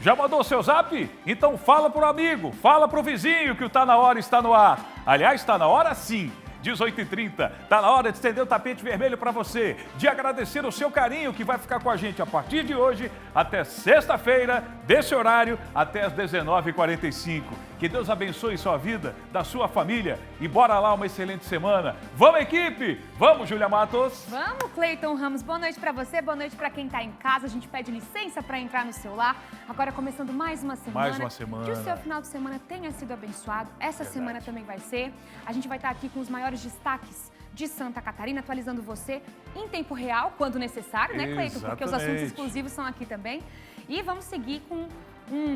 Já mandou seu zap? Então fala pro amigo, fala pro vizinho que o Tá Na Hora está no ar. Aliás, está na hora sim. 18h30, tá na hora de estender o tapete vermelho para você, de agradecer o seu carinho que vai ficar com a gente a partir de hoje até sexta-feira, desse horário até as 19h45. Que Deus abençoe sua vida, da sua família e bora lá, uma excelente semana. Vamos, equipe! Vamos, Júlia Matos! Vamos, Cleiton Ramos. Boa noite para você, boa noite para quem tá em casa. A gente pede licença para entrar no seu lar. Agora começando mais uma semana. Mais uma semana. Que o seu final de semana tenha sido abençoado. Essa semana também vai ser. A gente vai estar aqui com os maiores destaques de Santa Catarina, atualizando você em tempo real, quando necessário, né, Cleiton? Porque os assuntos exclusivos são aqui também. E vamos seguir com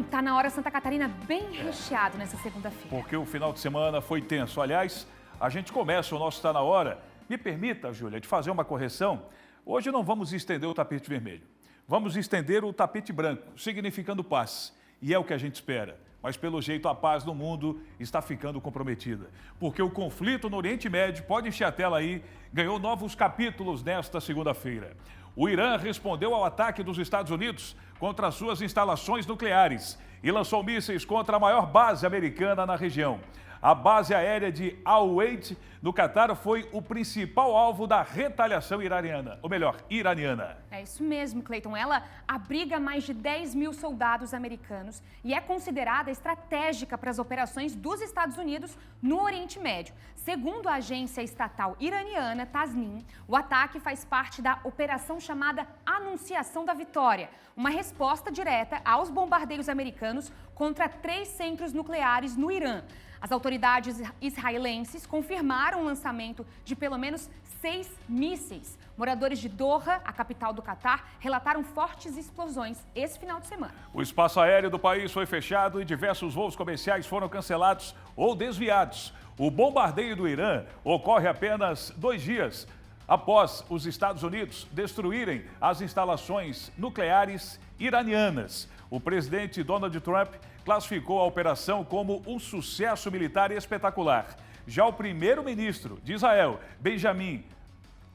Tá Na Hora Santa Catarina bem recheado nessa segunda-feira. Porque o final de semana foi tenso. Aliás, a gente começa o nosso Tá Na Hora. Me permita, Júlia, de fazer uma correção. Hoje não vamos estender o tapete vermelho. Vamos estender o tapete branco, significando paz. E é o que a gente espera. Mas, pelo jeito, a paz no mundo está ficando comprometida. Porque o conflito no Oriente Médio, pode encher a tela aí, ganhou novos capítulos nesta segunda-feira. O Irã respondeu ao ataque dos Estados Unidos contra as suas instalações nucleares e lançou mísseis contra a maior base americana na região. A base aérea de Al-Udeid, no Catar, foi o principal alvo da retaliação iraniana. É isso mesmo, Cleiton. Ela abriga mais de 10 mil soldados americanos e é considerada estratégica para as operações dos Estados Unidos no Oriente Médio. Segundo a agência estatal iraniana, Tasnim, o ataque faz parte da operação chamada Anunciação da Vitória, uma resposta direta aos bombardeios americanos contra 3 centros nucleares no Irã. As autoridades israelenses confirmaram o lançamento de pelo menos 6 mísseis. Moradores de Doha, a capital do Catar, relataram fortes explosões esse final de semana. O espaço aéreo do país foi fechado e diversos voos comerciais foram cancelados ou desviados. O bombardeio do Irã ocorre apenas 2 dias após os Estados Unidos destruírem as instalações nucleares iranianas. O presidente Donald Trump classificou a operação como um sucesso militar espetacular. Já o primeiro-ministro de Israel, Benjamin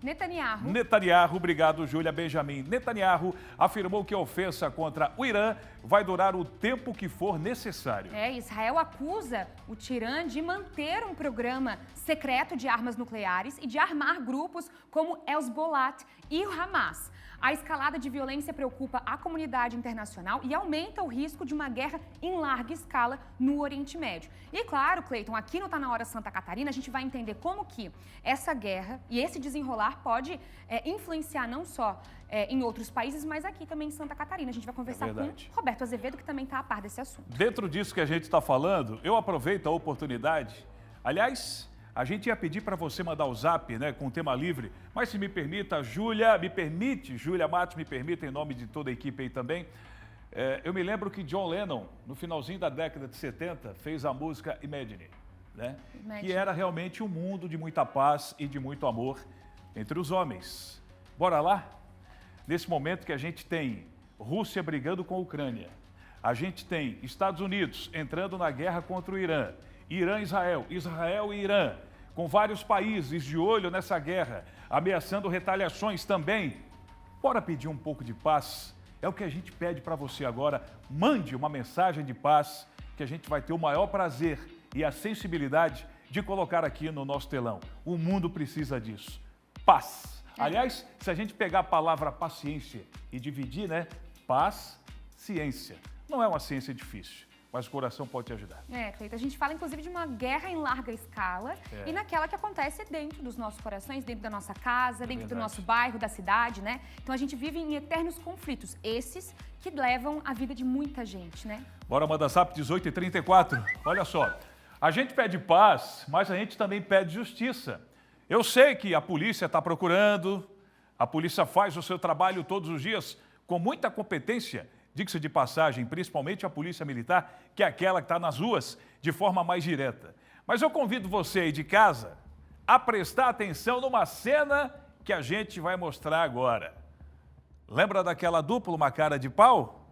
Netanyahu, obrigado, Júlia. Benjamin Netanyahu afirmou que a ofensa contra o Irã vai durar o tempo que for necessário. Israel acusa o Irã de manter um programa secreto de armas nucleares e de armar grupos como Hezbollah e o Hamas. A escalada de violência preocupa a comunidade internacional e aumenta o risco de uma guerra em larga escala no Oriente Médio. E claro, Cleiton, aqui no Tá Na Hora Santa Catarina, a gente vai entender como que essa guerra e esse desenrolar pode influenciar não só em outros países, mas aqui também em Santa Catarina. A gente vai conversar com Roberto Azevedo, que também está a par desse assunto. Dentro disso que a gente está falando, eu aproveito a oportunidade. Aliás, a gente ia pedir para você mandar o zap, né, com o tema livre, mas se me permita, Júlia Matos, me permita, em nome de toda a equipe aí também. Eu me lembro que John Lennon, no finalzinho da década de 70, fez a música Imagine, né? Que era realmente um mundo de muita paz e de muito amor entre os homens. Bora lá? Nesse momento que a gente tem Rússia brigando com a Ucrânia, a gente tem Estados Unidos entrando na guerra contra o Irã, Irã e Israel, Israel e Irã, com vários países de olho nessa guerra, ameaçando retaliações também. Bora pedir um pouco de paz? É o que a gente pede para você agora. Mande uma mensagem de paz, que a gente vai ter o maior prazer e a sensibilidade de colocar aqui no nosso telão. O mundo precisa disso. Paz. Aliás, se a gente pegar a palavra paciência e dividir, né? Paz, ciência. Não é uma ciência difícil, mas o coração pode te ajudar. Cleiton, a gente fala inclusive de uma guerra em larga escala e naquela que acontece dentro dos nossos corações, dentro da nossa casa, dentro do nosso bairro, da cidade, né? Então a gente vive em eternos conflitos, esses que levam a vida de muita gente, né? Bora mandar zap 18h34. Olha só, a gente pede paz, mas a gente também pede justiça. Eu sei que a polícia está procurando, a polícia faz o seu trabalho todos os dias com muita competência. Diga-se de passagem, principalmente a polícia militar, que é aquela que está nas ruas de forma mais direta. Mas eu convido você aí de casa a prestar atenção numa cena que a gente vai mostrar agora. Lembra daquela dupla, uma cara de pau?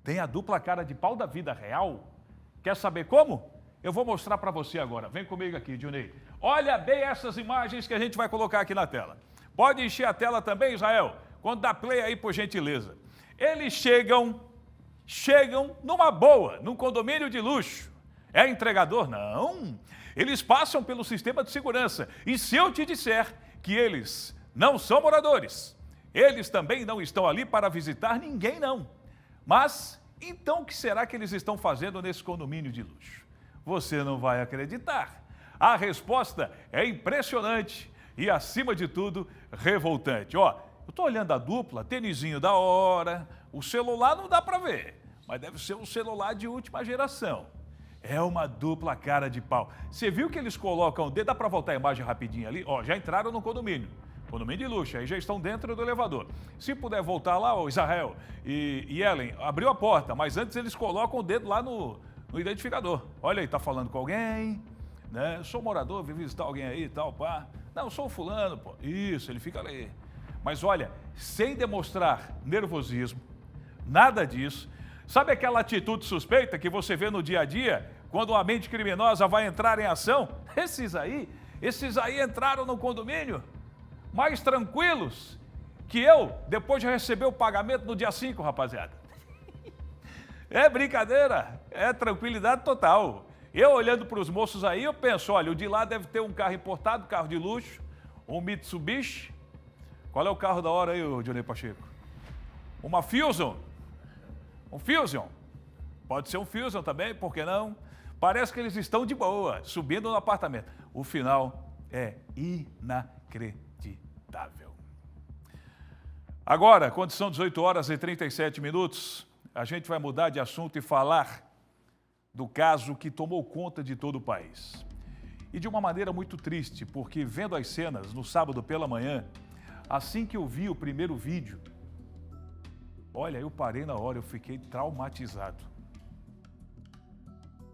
Tem a dupla cara de pau da vida real. Quer saber como? Eu vou mostrar para você agora. Vem comigo aqui, Dionei. Olha bem essas imagens que a gente vai colocar aqui na tela. Pode encher a tela também, Israel? Quando dá play aí, por gentileza. Eles chegam chegam numa boa, num condomínio de luxo. É entregador? Não. Eles passam pelo sistema de segurança. E se eu te disser que eles não são moradores, eles também não estão ali para visitar ninguém, não. Mas, então, o que será que eles estão fazendo nesse condomínio de luxo? Você não vai acreditar. A resposta é impressionante e, acima de tudo, revoltante. Ó, eu estou olhando a dupla, tênisinho da hora, o celular não dá para ver, mas deve ser um celular de última geração. É uma dupla cara de pau. Você viu que eles colocam o dedo? Dá para voltar a imagem rapidinho ali? Ó, já entraram no condomínio. Condomínio de luxo, aí já estão dentro do elevador. Se puder voltar lá, ó, Israel e Ellen, abriu a porta, mas antes eles colocam o dedo lá no identificador. Olha aí, tá falando com alguém, né? Sou morador, vim visitar alguém aí e tal, pá. Não, sou o fulano, pô. Isso, ele fica ali. Mas olha, sem demonstrar nervosismo, nada disso. Sabe aquela atitude suspeita que você vê no dia a dia, quando uma mente criminosa vai entrar em ação? Esses aí entraram no condomínio mais tranquilos que eu, depois de receber o pagamento no dia 5, rapaziada. É brincadeira, é tranquilidade total. Eu olhando para os moços aí, eu penso, olha, o de lá deve ter um carro importado, carro de luxo, um Mitsubishi. Qual é o carro da hora aí, Dionei Pacheco? Uma Fusion? Um Fusion? Pode ser um Fusion também, por que não? Parece que eles estão de boa, subindo no apartamento. O final é inacreditável. Agora, quando são 18 horas e 37 minutos, a gente vai mudar de assunto e falar do caso que tomou conta de todo o país. E de uma maneira muito triste, porque vendo as cenas no sábado pela manhã, assim que eu vi o primeiro vídeo, olha, eu parei na hora, eu fiquei traumatizado.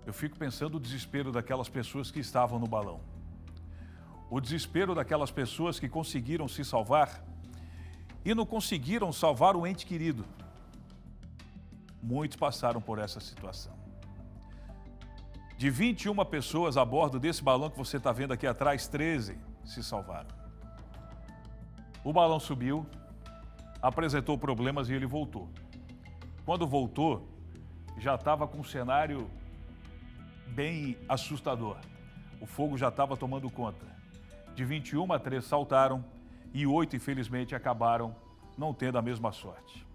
Eu fico pensando o desespero daquelas pessoas que estavam no balão. O desespero daquelas pessoas que conseguiram se salvar e não conseguiram salvar o ente querido. Muitos passaram por essa situação. De 21 pessoas a bordo desse balão que você está vendo aqui atrás, 13 se salvaram. O balão subiu, apresentou problemas e ele voltou. Quando voltou, já estava com um cenário bem assustador. O fogo já estava tomando conta. De 21, 3 saltaram e 8, infelizmente, acabaram não tendo a mesma sorte.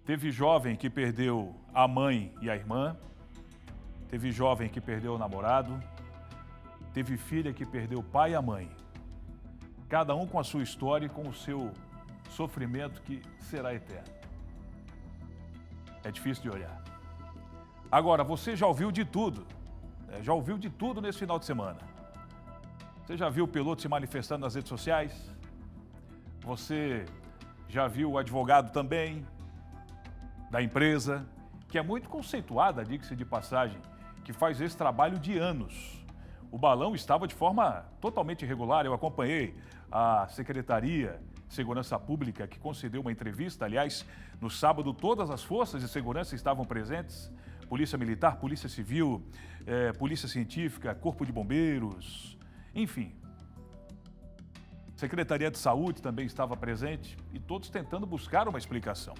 Teve jovem que perdeu a mãe e a irmã, teve jovem que perdeu o namorado, teve filha que perdeu o pai e a mãe. Cada um com a sua história e com o seu sofrimento que será eterno. É difícil de olhar. Agora, você já ouviu de tudo, já ouviu de tudo nesse final de semana. Você já viu o piloto se manifestando nas redes sociais? Você já viu o advogado também da empresa, que é muito conceituada, diga-se de passagem, que faz esse trabalho de anos. O balão estava de forma totalmente irregular, eu acompanhei a Secretaria de Segurança Pública, que concedeu uma entrevista, aliás, no sábado todas as forças de segurança estavam presentes, Polícia Militar, Polícia Civil, Polícia Científica, Corpo de Bombeiros, enfim. Secretaria de Saúde também estava presente e todos tentando buscar uma explicação.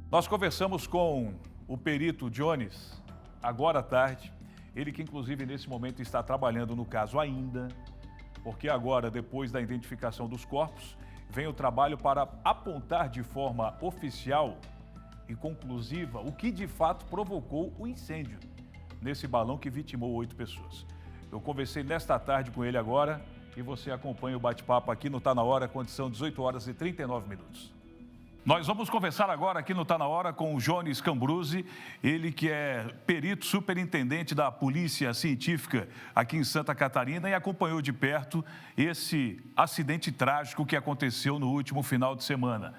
Nós conversamos com o perito Jones, agora à tarde, ele que inclusive nesse momento está trabalhando no caso ainda, porque agora, depois da identificação dos corpos, vem o trabalho para apontar de forma oficial e conclusiva o que de fato provocou o incêndio nesse balão que vitimou 8 pessoas. Eu conversei nesta tarde com ele agora e você acompanha o bate-papo aqui no Tá Na Hora, quando são 18 horas e 39 minutos. Nós vamos conversar agora aqui no Tá Na Hora com o Jones Cambruzzi, ele que é perito superintendente da Polícia Científica aqui em Santa Catarina e acompanhou de perto esse acidente trágico que aconteceu no último final de semana.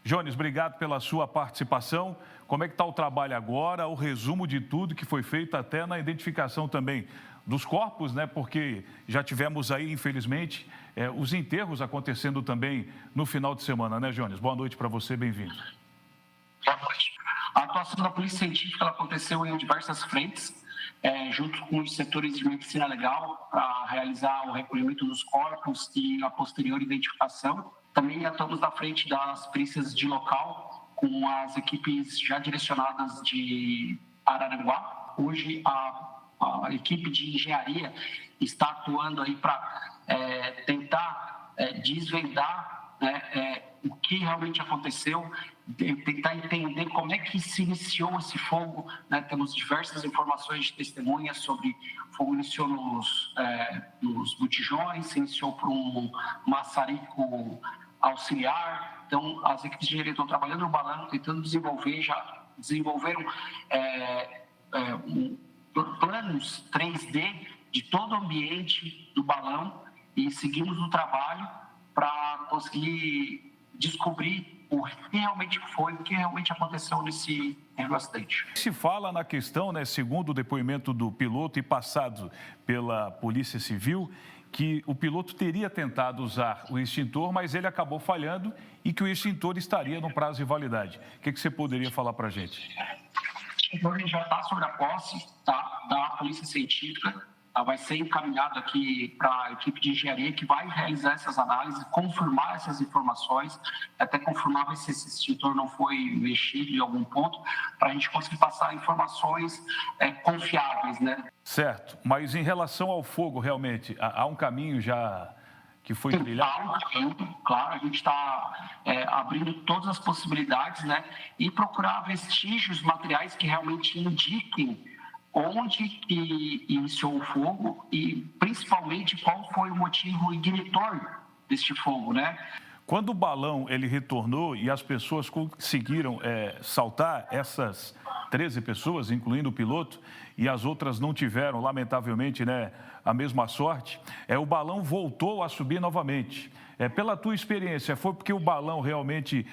Jones, obrigado pela sua participação. Como é que está o trabalho agora, o resumo de tudo que foi feito até na identificação também dos corpos, né? Porque já tivemos aí, infelizmente, os enterros acontecendo também no final de semana, né, Jones? Boa noite para você, bem-vindo. Boa noite. A atuação da Polícia Científica ela aconteceu em diversas frentes, junto com os setores de medicina legal, para realizar o recolhimento dos corpos e a posterior identificação. Também atuamos na frente das perícias de local, com as equipes já direcionadas de Araranguá. Hoje, a equipe de engenharia está atuando aí para tentar desvendar, né, o que realmente aconteceu, tentar entender como é que se iniciou esse fogo, né? Temos diversas informações de testemunhas sobre o fogo iniciou nos botijões, se iniciou por um maçarico auxiliar. Então, as equipes de engenharia estão trabalhando no balão, tentando desenvolver, já desenvolveram planos 3D de todo o ambiente do balão e seguimos no trabalho para conseguir descobrir o que realmente foi, o que realmente aconteceu nesse acidente. Se fala na questão, né, segundo o depoimento do piloto e passado pela Polícia Civil, que o piloto teria tentado usar o extintor, mas ele acabou falhando e que o extintor estaria no prazo de validade. O que você poderia falar para a gente? A gente já está sobre a posse da Polícia Científica. Vai ser encaminhado aqui para a equipe de engenharia que vai realizar essas análises, confirmar essas informações, até confirmar se esse extintor não foi mexido em algum ponto, para a gente conseguir passar informações confiáveis, né? Certo, mas em relação ao fogo, realmente, há um caminho já que foi trilhado? Há um caminho, claro, a gente está abrindo todas as possibilidades, né? E procurar vestígios materiais que realmente indiquem onde que iniciou o fogo e, principalmente, qual foi o motivo ignitor deste fogo, né? Quando o balão ele retornou e as pessoas conseguiram saltar, essas 13 pessoas, incluindo o piloto, e as outras não tiveram, lamentavelmente, né, a mesma sorte, o balão voltou a subir novamente. Pela tua experiência, foi porque o balão realmente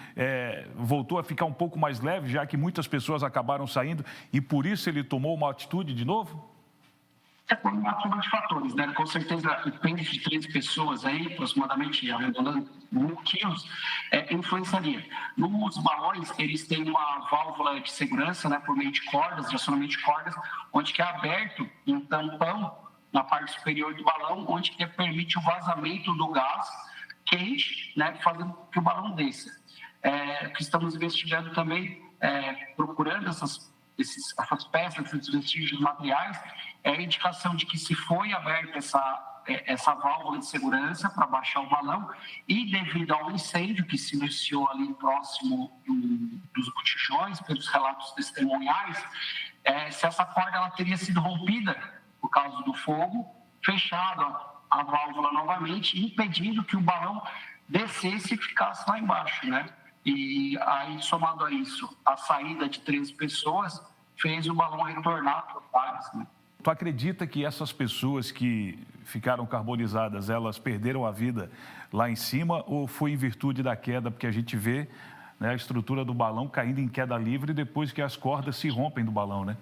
voltou a ficar um pouco mais leve, já que muitas pessoas acabaram saindo e por isso ele tomou uma atitude de novo? Por uma soma de fatores, né? Com certeza, depende de 13 pessoas aí, aproximadamente, arredondando 1.000 quilos, influenciaria. Nos balões, eles têm uma válvula de segurança, né, por meio de cordas, de acionamento de cordas, onde que é aberto um tampão na parte superior do balão, onde que permite o vazamento do gás quente, né, fazendo que o balão desça. Que estamos investigando também, procurando essas peças, esses vestígios materiais, a indicação de que se foi aberta essa válvula de segurança para baixar o balão e devido ao incêndio que se iniciou ali próximo dos botijões, pelos relatos testemunhais, se essa corda ela teria sido rompida por causa do fogo, fechado a válvula novamente, impedindo que o balão descesse e ficasse lá embaixo, né? E aí, somado a isso, a saída de 13 pessoas fez o balão retornar para o pares, né? Tu acredita que essas pessoas que ficaram carbonizadas, elas perderam a vida lá em cima ou foi em virtude da queda? Porque a gente vê, né, a estrutura do balão caindo em queda livre depois que as cordas se rompem do balão, né?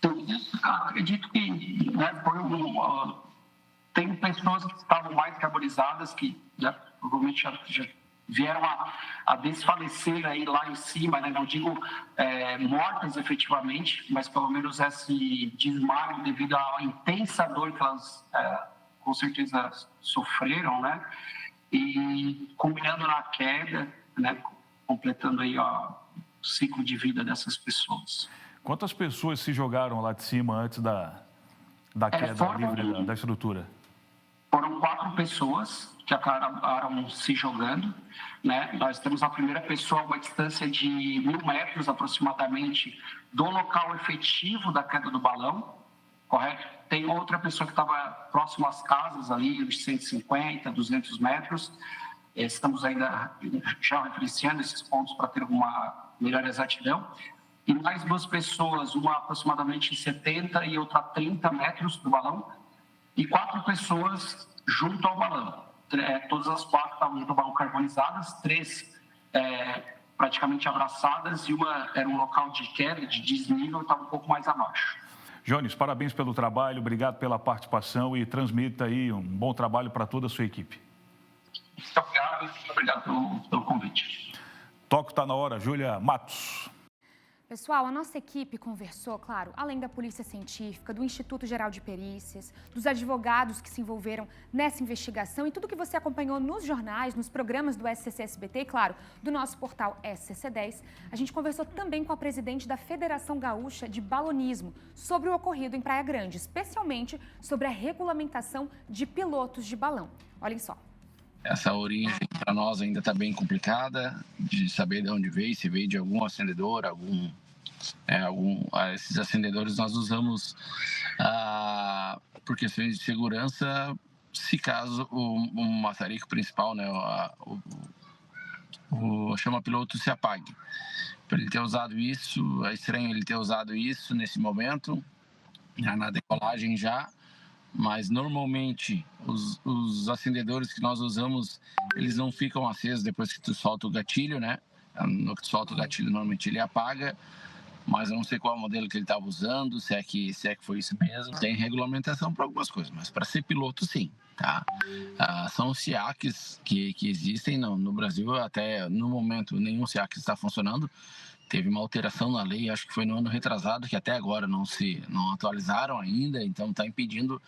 Eu acredito que, né, tem pessoas que estavam mais carbonizadas que, né, provavelmente já vieram a desfalecer aí lá em cima, né? Não digo mortas efetivamente, mas pelo menos esse desmaio devido à intensa dor que elas com certeza sofreram, né? E combinando na queda, né, completando aí o ciclo de vida dessas pessoas. Quantas pessoas se jogaram lá de cima antes da queda livre da estrutura? Foram 4 pessoas que acabaram se jogando, né? Nós temos a primeira pessoa a uma distância de 1.000 metros aproximadamente do local efetivo da queda do balão, correto? Tem outra pessoa que estava próximo às casas ali, de 150, 200 metros. Estamos ainda já referenciando esses pontos para ter uma melhor exatidão. E mais 2 pessoas, uma aproximadamente 70 e outra 30 metros do balão, e 4 pessoas junto ao balão. Todas as 4 estavam junto ao balão carbonizadas, 3 praticamente abraçadas e uma era um local de queda, de desnível, estava um pouco mais abaixo. Jones, parabéns pelo trabalho, obrigado pela participação e transmita aí um bom trabalho para toda a sua equipe. Muito obrigado pelo convite. Toco está na hora, Júlia Matos. Pessoal, a nossa equipe conversou, claro, além da Polícia Científica, do Instituto Geral de Perícias, dos advogados que se envolveram nessa investigação e tudo que você acompanhou nos jornais, nos programas do SCC-SBT e, claro, do nosso portal SCC10. A gente conversou também com a presidente da Federação Gaúcha de Balonismo sobre o ocorrido em Praia Grande, especialmente sobre a regulamentação de pilotos de balão. Olhem só. Essa origem para nós ainda está bem complicada de saber de onde veio, se veio de algum acendedor, esses acendedores nós usamos por questões de segurança, se caso o maçarico principal, né, o chama-piloto se apague. Por ele ter usado isso, é estranho ele ter usado isso nesse momento, na decolagem já. Mas normalmente os acendedores que nós usamos, eles não ficam acesos depois que tu solta o gatilho, né? No que tu solta o gatilho, normalmente ele apaga, mas eu não sei qual modelo que ele estava usando, se é que foi isso mesmo. Tem regulamentação para algumas coisas, mas para ser piloto, sim, tá? São os SIACs que existem no Brasil, até no momento nenhum SIAC está funcionando. Teve uma alteração na lei, acho que foi no ano retrasado, que até agora não atualizaram ainda, então está impedindo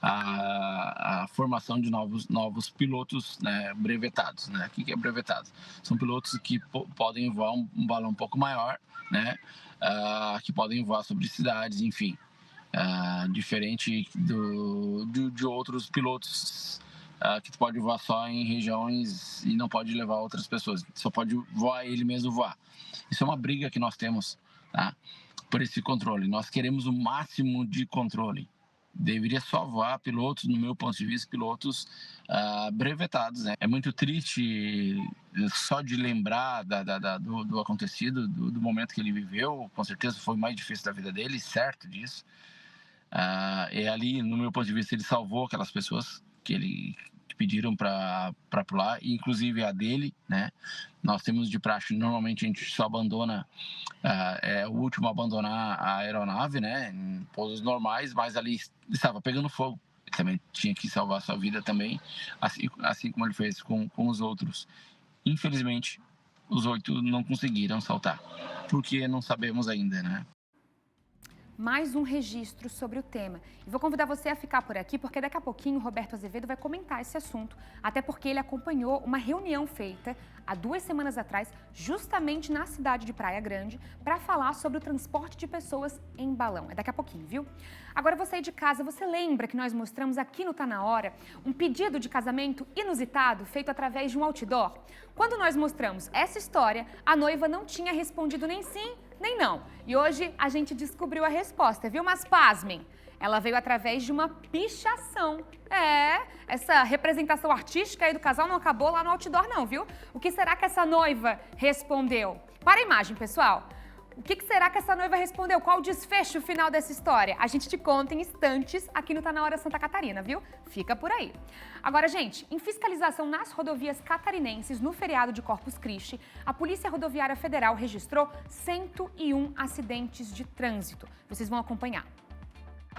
a formação de novos pilotos, né, brevetados. Né? O que é brevetado? São pilotos que podem voar um balão um pouco maior, né, que podem voar sobre cidades, enfim, diferente de outros pilotos que pode voar só em regiões e não pode levar outras pessoas, só pode voar ele mesmo voar. Isso é uma briga que nós temos, tá? Por esse controle. Nós queremos o máximo de controle. Deveria só voar pilotos, no meu ponto de vista, pilotos brevetados. Né? É muito triste só de lembrar do acontecido, do momento que ele viveu. Com certeza foi o mais difícil da vida dele, certo disso. E ali, no meu ponto de vista, ele salvou aquelas pessoas que pediram para pular, inclusive a dele, né? Nós temos de praxe, normalmente a gente só abandona, é o último a abandonar a aeronave, né? Em pousos normais, mas ali estava pegando fogo. Ele também tinha que salvar a sua vida também, assim como ele fez com os outros. Infelizmente, os 8 não conseguiram saltar, porque não sabemos ainda, né? Mais um registro sobre o tema. E vou convidar você a ficar por aqui, porque daqui a pouquinho o Roberto Azevedo vai comentar esse assunto, até porque ele acompanhou uma reunião feita há 2 semanas atrás, justamente na cidade de Praia Grande, para falar sobre o transporte de pessoas em balão. É daqui a pouquinho, viu? Agora, você aí de casa, você lembra que nós mostramos aqui no Tá Na Hora um pedido de casamento inusitado feito através de um outdoor? Quando nós mostramos essa história, a noiva não tinha respondido nem sim, nem não. E hoje a gente descobriu a resposta, viu? Mas pasmem, ela veio através de uma pichação. Essa representação artística aí do casal não acabou lá no outdoor não, viu? O que será que essa noiva respondeu? Para a imagem, pessoal. O que será que essa noiva respondeu? Qual o desfecho final dessa história? A gente te conta em instantes aqui no Tá Na Hora Santa Catarina, viu? Fica por aí. Agora, gente, em fiscalização nas rodovias catarinenses no feriado de Corpus Christi, a Polícia Rodoviária Federal registrou 101 acidentes de trânsito. Vocês vão acompanhar.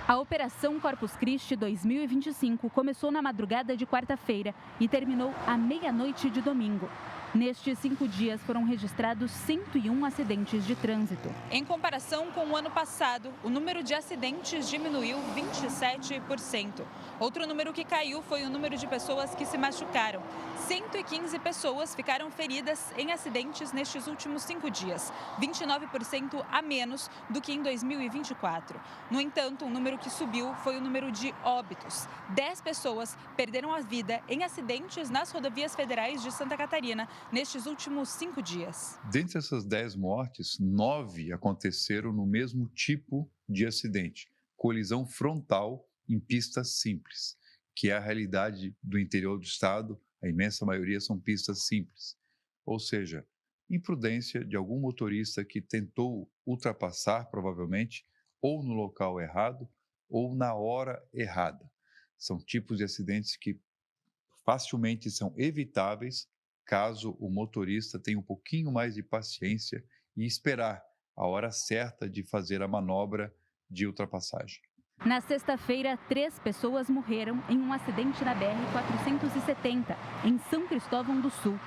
A Operação Corpus Christi 2025 começou na madrugada de quarta-feira e terminou à meia-noite de domingo. Nestes 5 dias foram registrados 101 acidentes de trânsito. Em comparação com o ano passado, o número de acidentes diminuiu 27%. Outro número que caiu foi o número de pessoas que se machucaram. 115 pessoas ficaram feridas em acidentes nestes últimos 5 dias, 29% a menos do que em 2024. No entanto, o número que subiu foi o número de óbitos. 10 pessoas perderam a vida em acidentes nas rodovias federais de Santa Catarina nestes últimos 5 dias. Dentre essas 10 mortes, 9 aconteceram no mesmo tipo de acidente, colisão frontal em pista simples, que é a realidade do interior do estado. A imensa maioria são pistas simples, ou seja, imprudência de algum motorista que tentou ultrapassar, provavelmente, ou no local errado ou na hora errada. São tipos de acidentes que facilmente são evitáveis caso o motorista tenha um pouquinho mais de paciência e esperar a hora certa de fazer a manobra de ultrapassagem. Na sexta-feira, 3 pessoas morreram em um acidente na BR-470, em São Cristóvão do Sul.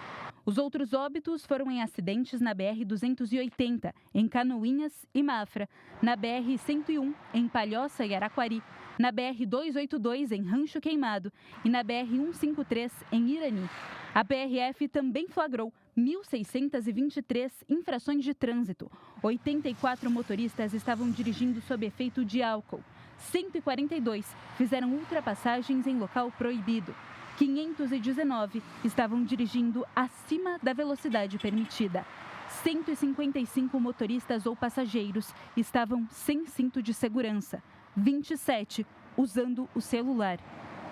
Os outros óbitos foram em acidentes na BR-280, em Canoinhas e Mafra, na BR-101, em Palhoça e Araquari, na BR-282, em Rancho Queimado e na BR-153, em Irani. A PRF também flagrou 1.623 infrações de trânsito. 84 motoristas estavam dirigindo sob efeito de álcool. 142 fizeram ultrapassagens em local proibido. 519 estavam dirigindo acima da velocidade permitida. 155 motoristas ou passageiros estavam sem cinto de segurança. 27 usando o celular.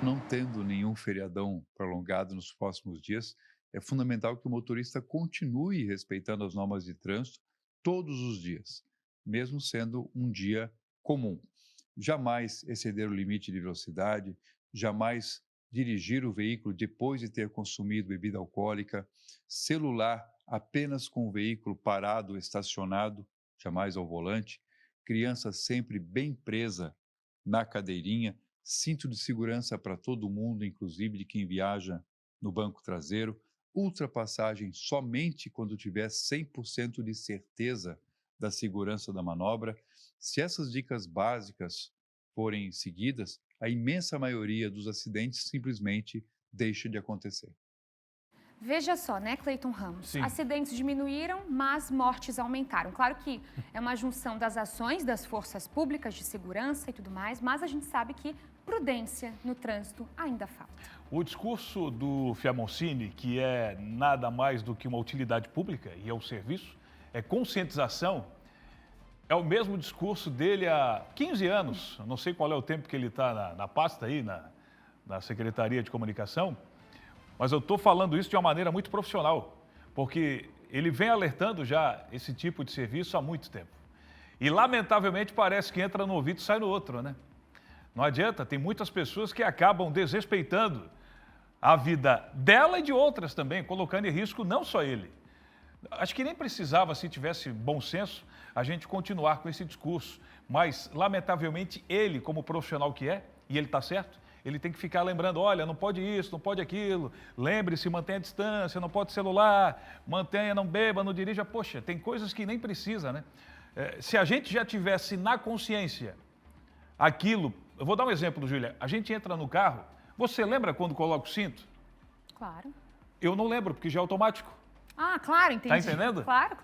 Não tendo nenhum feriadão prolongado nos próximos dias, é fundamental que o motorista continue respeitando as normas de trânsito todos os dias, mesmo sendo um dia comum. Jamais exceder o limite de velocidade, jamais dirigir o veículo depois de ter consumido bebida alcoólica, celular apenas com o veículo parado, estacionado, jamais ao volante, criança sempre bem presa na cadeirinha, cinto de segurança para todo mundo, inclusive de quem viaja no banco traseiro, ultrapassagem somente quando tiver 100% de certeza da segurança da manobra. Se essas dicas básicas forem seguidas, a imensa maioria dos acidentes simplesmente deixa de acontecer. Veja só, né, Cleiton Ramos? Sim. Acidentes diminuíram, mas mortes aumentaram. Claro que é uma junção das ações das forças públicas de segurança e tudo mais, mas a gente sabe que prudência no trânsito ainda falta. O discurso do Fiamoncini, que é nada mais do que uma utilidade pública e é o serviço, é conscientização, é o mesmo discurso dele há 15 anos. Não sei qual é o tempo que ele está na pasta aí, na Secretaria de Comunicação, mas eu estou falando isso de uma maneira muito profissional, porque ele vem alertando já esse tipo de serviço há muito tempo. E, lamentavelmente, parece que entra no ouvido e sai no outro, né? Não adianta, tem muitas pessoas que acabam desrespeitando a vida dela e de outras também, colocando em risco não só ele. Acho que nem precisava, se tivesse bom senso, a gente continuar com esse discurso. Mas, lamentavelmente, ele, como profissional que é, e ele está certo, ele tem que ficar lembrando, olha, não pode isso, não pode aquilo, lembre-se, mantenha a distância, não pode celular, mantenha, não beba, não dirija. Poxa, tem coisas que nem precisa, né? Se a gente já tivesse na consciência aquilo... Eu vou dar um exemplo, Júlia. A gente entra no carro, você lembra quando coloca o cinto? Claro. Eu não lembro, porque já é automático. Ah, claro, entendi. Tá entendendo? Claro.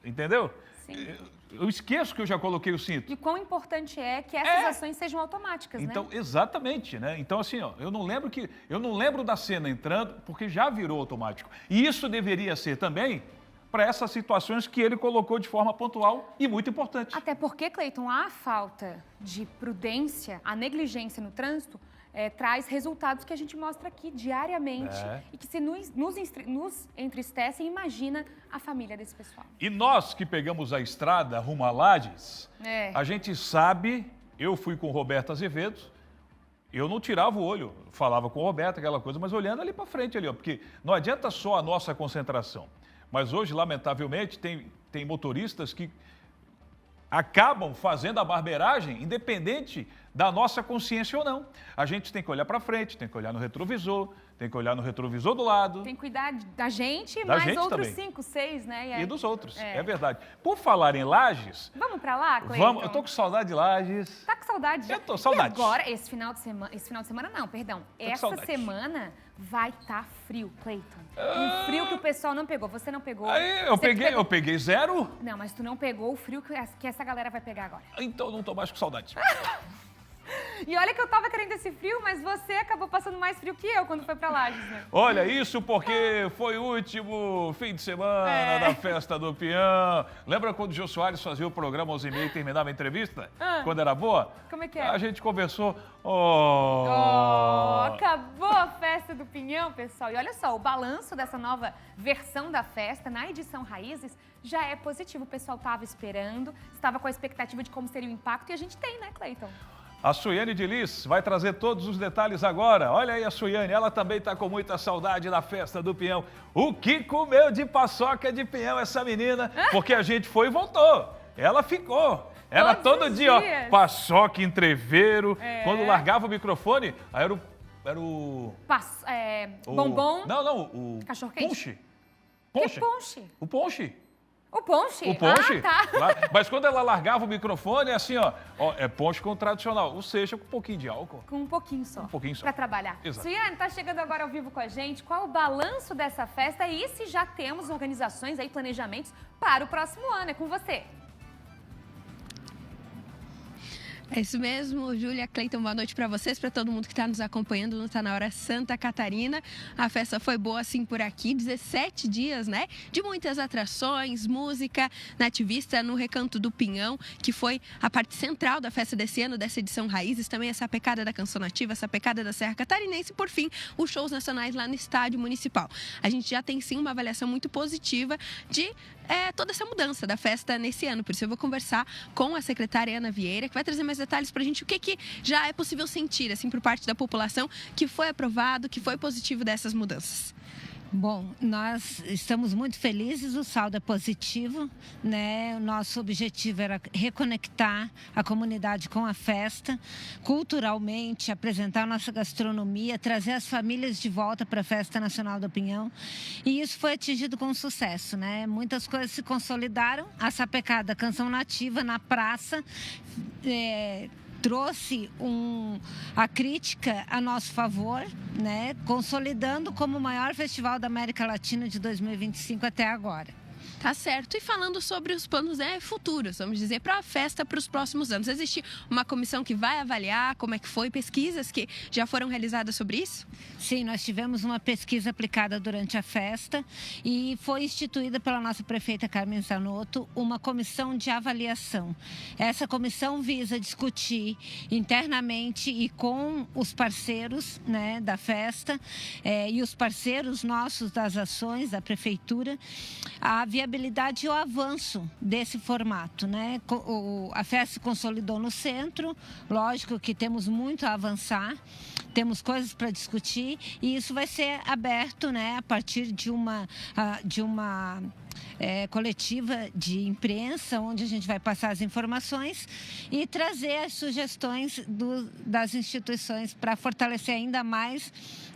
Entendeu? Sim. Eu esqueço que eu já coloquei o cinto. E quão importante é que essas ações sejam automáticas, Então, né? exatamente, né? Então, assim, ó, eu não lembro da cena entrando, porque já virou automático. E isso deveria ser também para essas situações que ele colocou de forma pontual e muito importante. Até porque, Cleiton, a falta de prudência, a negligência no trânsito traz resultados que a gente mostra aqui diariamente e que se nos entristecem, imagina a família desse pessoal. E nós que pegamos a estrada rumo a Lages, a gente sabe, eu fui com o Roberto Azevedo, eu não tirava o olho, falava com o Roberto, aquela coisa, mas olhando ali para frente, ali, ó, porque não adianta só a nossa concentração. Mas hoje, lamentavelmente, tem motoristas que acabam fazendo a barbeiragem independente da nossa consciência ou não. A gente tem que olhar para frente, tem que olhar no retrovisor, tem que olhar no retrovisor do lado. Tem que cuidar da gente, da mais gente outros também. 5, 6, né? E dos outros, é verdade. Por falar em Lages... Vamos para lá, Cleiton? Vamos, eu tô com saudade de Lages. Tá com saudade? Eu tô, saudade. E agora, esse final de semana não, perdão. Essa semana vai estar frio, Cleiton. Um frio que o pessoal não pegou. Você não pegou. Aí, eu peguei 0. Não, mas tu não pegou o frio que essa galera vai pegar agora. Então não tô mais com saudade. E olha que eu tava querendo esse frio, mas você acabou passando mais frio que eu quando foi pra Lages, né? Olha, isso porque foi o último fim de semana da festa do Peão. Lembra quando o Jô Soares fazia o programa 11h30 e terminava a entrevista? Quando era boa? Como é que é? A gente conversou. Acabou a festa do Pinhão, pessoal. E olha só, o balanço dessa nova versão da festa, na edição Raízes, já é positivo. O pessoal estava esperando, estava com a expectativa de como seria o impacto, e a gente tem, né, Cleiton? A Suiane de Lis vai trazer todos os detalhes agora. Olha aí a Suiane, ela também está com muita saudade da festa do Peão. O que comeu de paçoca de Peão essa menina? Porque a gente foi e voltou. Ela ficou. Era todo dia, ó, paçoca, entreveiro. Quando largava o microfone, aí era Bombom. Não, o... Cachorro-quente. Ponche. Que ponche? O ponche. O ponche? O ponche. Ah, tá. Mas quando ela largava o microfone, é assim, ó, é ponche com tradicional, ou seja, com um pouquinho de álcool. Com um pouquinho só. Um pouquinho só. Pra trabalhar. Exato. Suiane, tá chegando agora ao vivo com a gente. Qual o balanço dessa festa e se já temos organizações aí, planejamentos para o próximo ano? É com você. É isso mesmo, Júlia, Cleiton, boa noite para vocês, para todo mundo que está nos acompanhando no Tá Na Hora Santa Catarina. A festa foi boa assim por aqui, 17 dias, né? De muitas atrações, música nativista no Recanto do Pinhão, que foi a parte central da festa desse ano, dessa edição Raízes. Também essa pecada da Canção Nativa, essa pecada da Serra Catarinense e, por fim, os shows nacionais lá no Estádio Municipal. A gente já tem sim uma avaliação muito positiva de toda essa mudança da festa nesse ano. Por isso eu vou conversar com a secretária Ana Vieira, que vai trazer mais detalhes para a gente, o que já é possível sentir, assim, por parte da população, que foi aprovado, que foi positivo dessas mudanças. Bom, nós estamos muito felizes, o saldo é positivo, né? O nosso objetivo era reconectar a comunidade com a festa, culturalmente, apresentar a nossa gastronomia, trazer as famílias de volta para a Festa Nacional do Pinhão. E isso foi atingido com sucesso, né? Muitas coisas se consolidaram, a sapecada Canção Nativa na praça, trouxe a crítica a nosso favor, né? Consolidando como o maior festival da América Latina de 2025 até agora. Tá certo. E falando sobre os planos futuros, vamos dizer, para a festa para os próximos anos. Existe uma comissão que vai avaliar como é que foi, pesquisas que já foram realizadas sobre isso? Sim, nós tivemos uma pesquisa aplicada durante a festa e foi instituída pela nossa prefeita Carmen Zanotto uma comissão de avaliação. Essa comissão visa discutir internamente e com os parceiros, né, da festa e os parceiros nossos das ações da prefeitura, a viabilidade e o avanço desse formato, né? A festa se consolidou no centro, lógico que temos muito a avançar, temos coisas para discutir e isso vai ser aberto, né, a partir de uma coletiva de imprensa, onde a gente vai passar as informações e trazer as sugestões das instituições para fortalecer ainda mais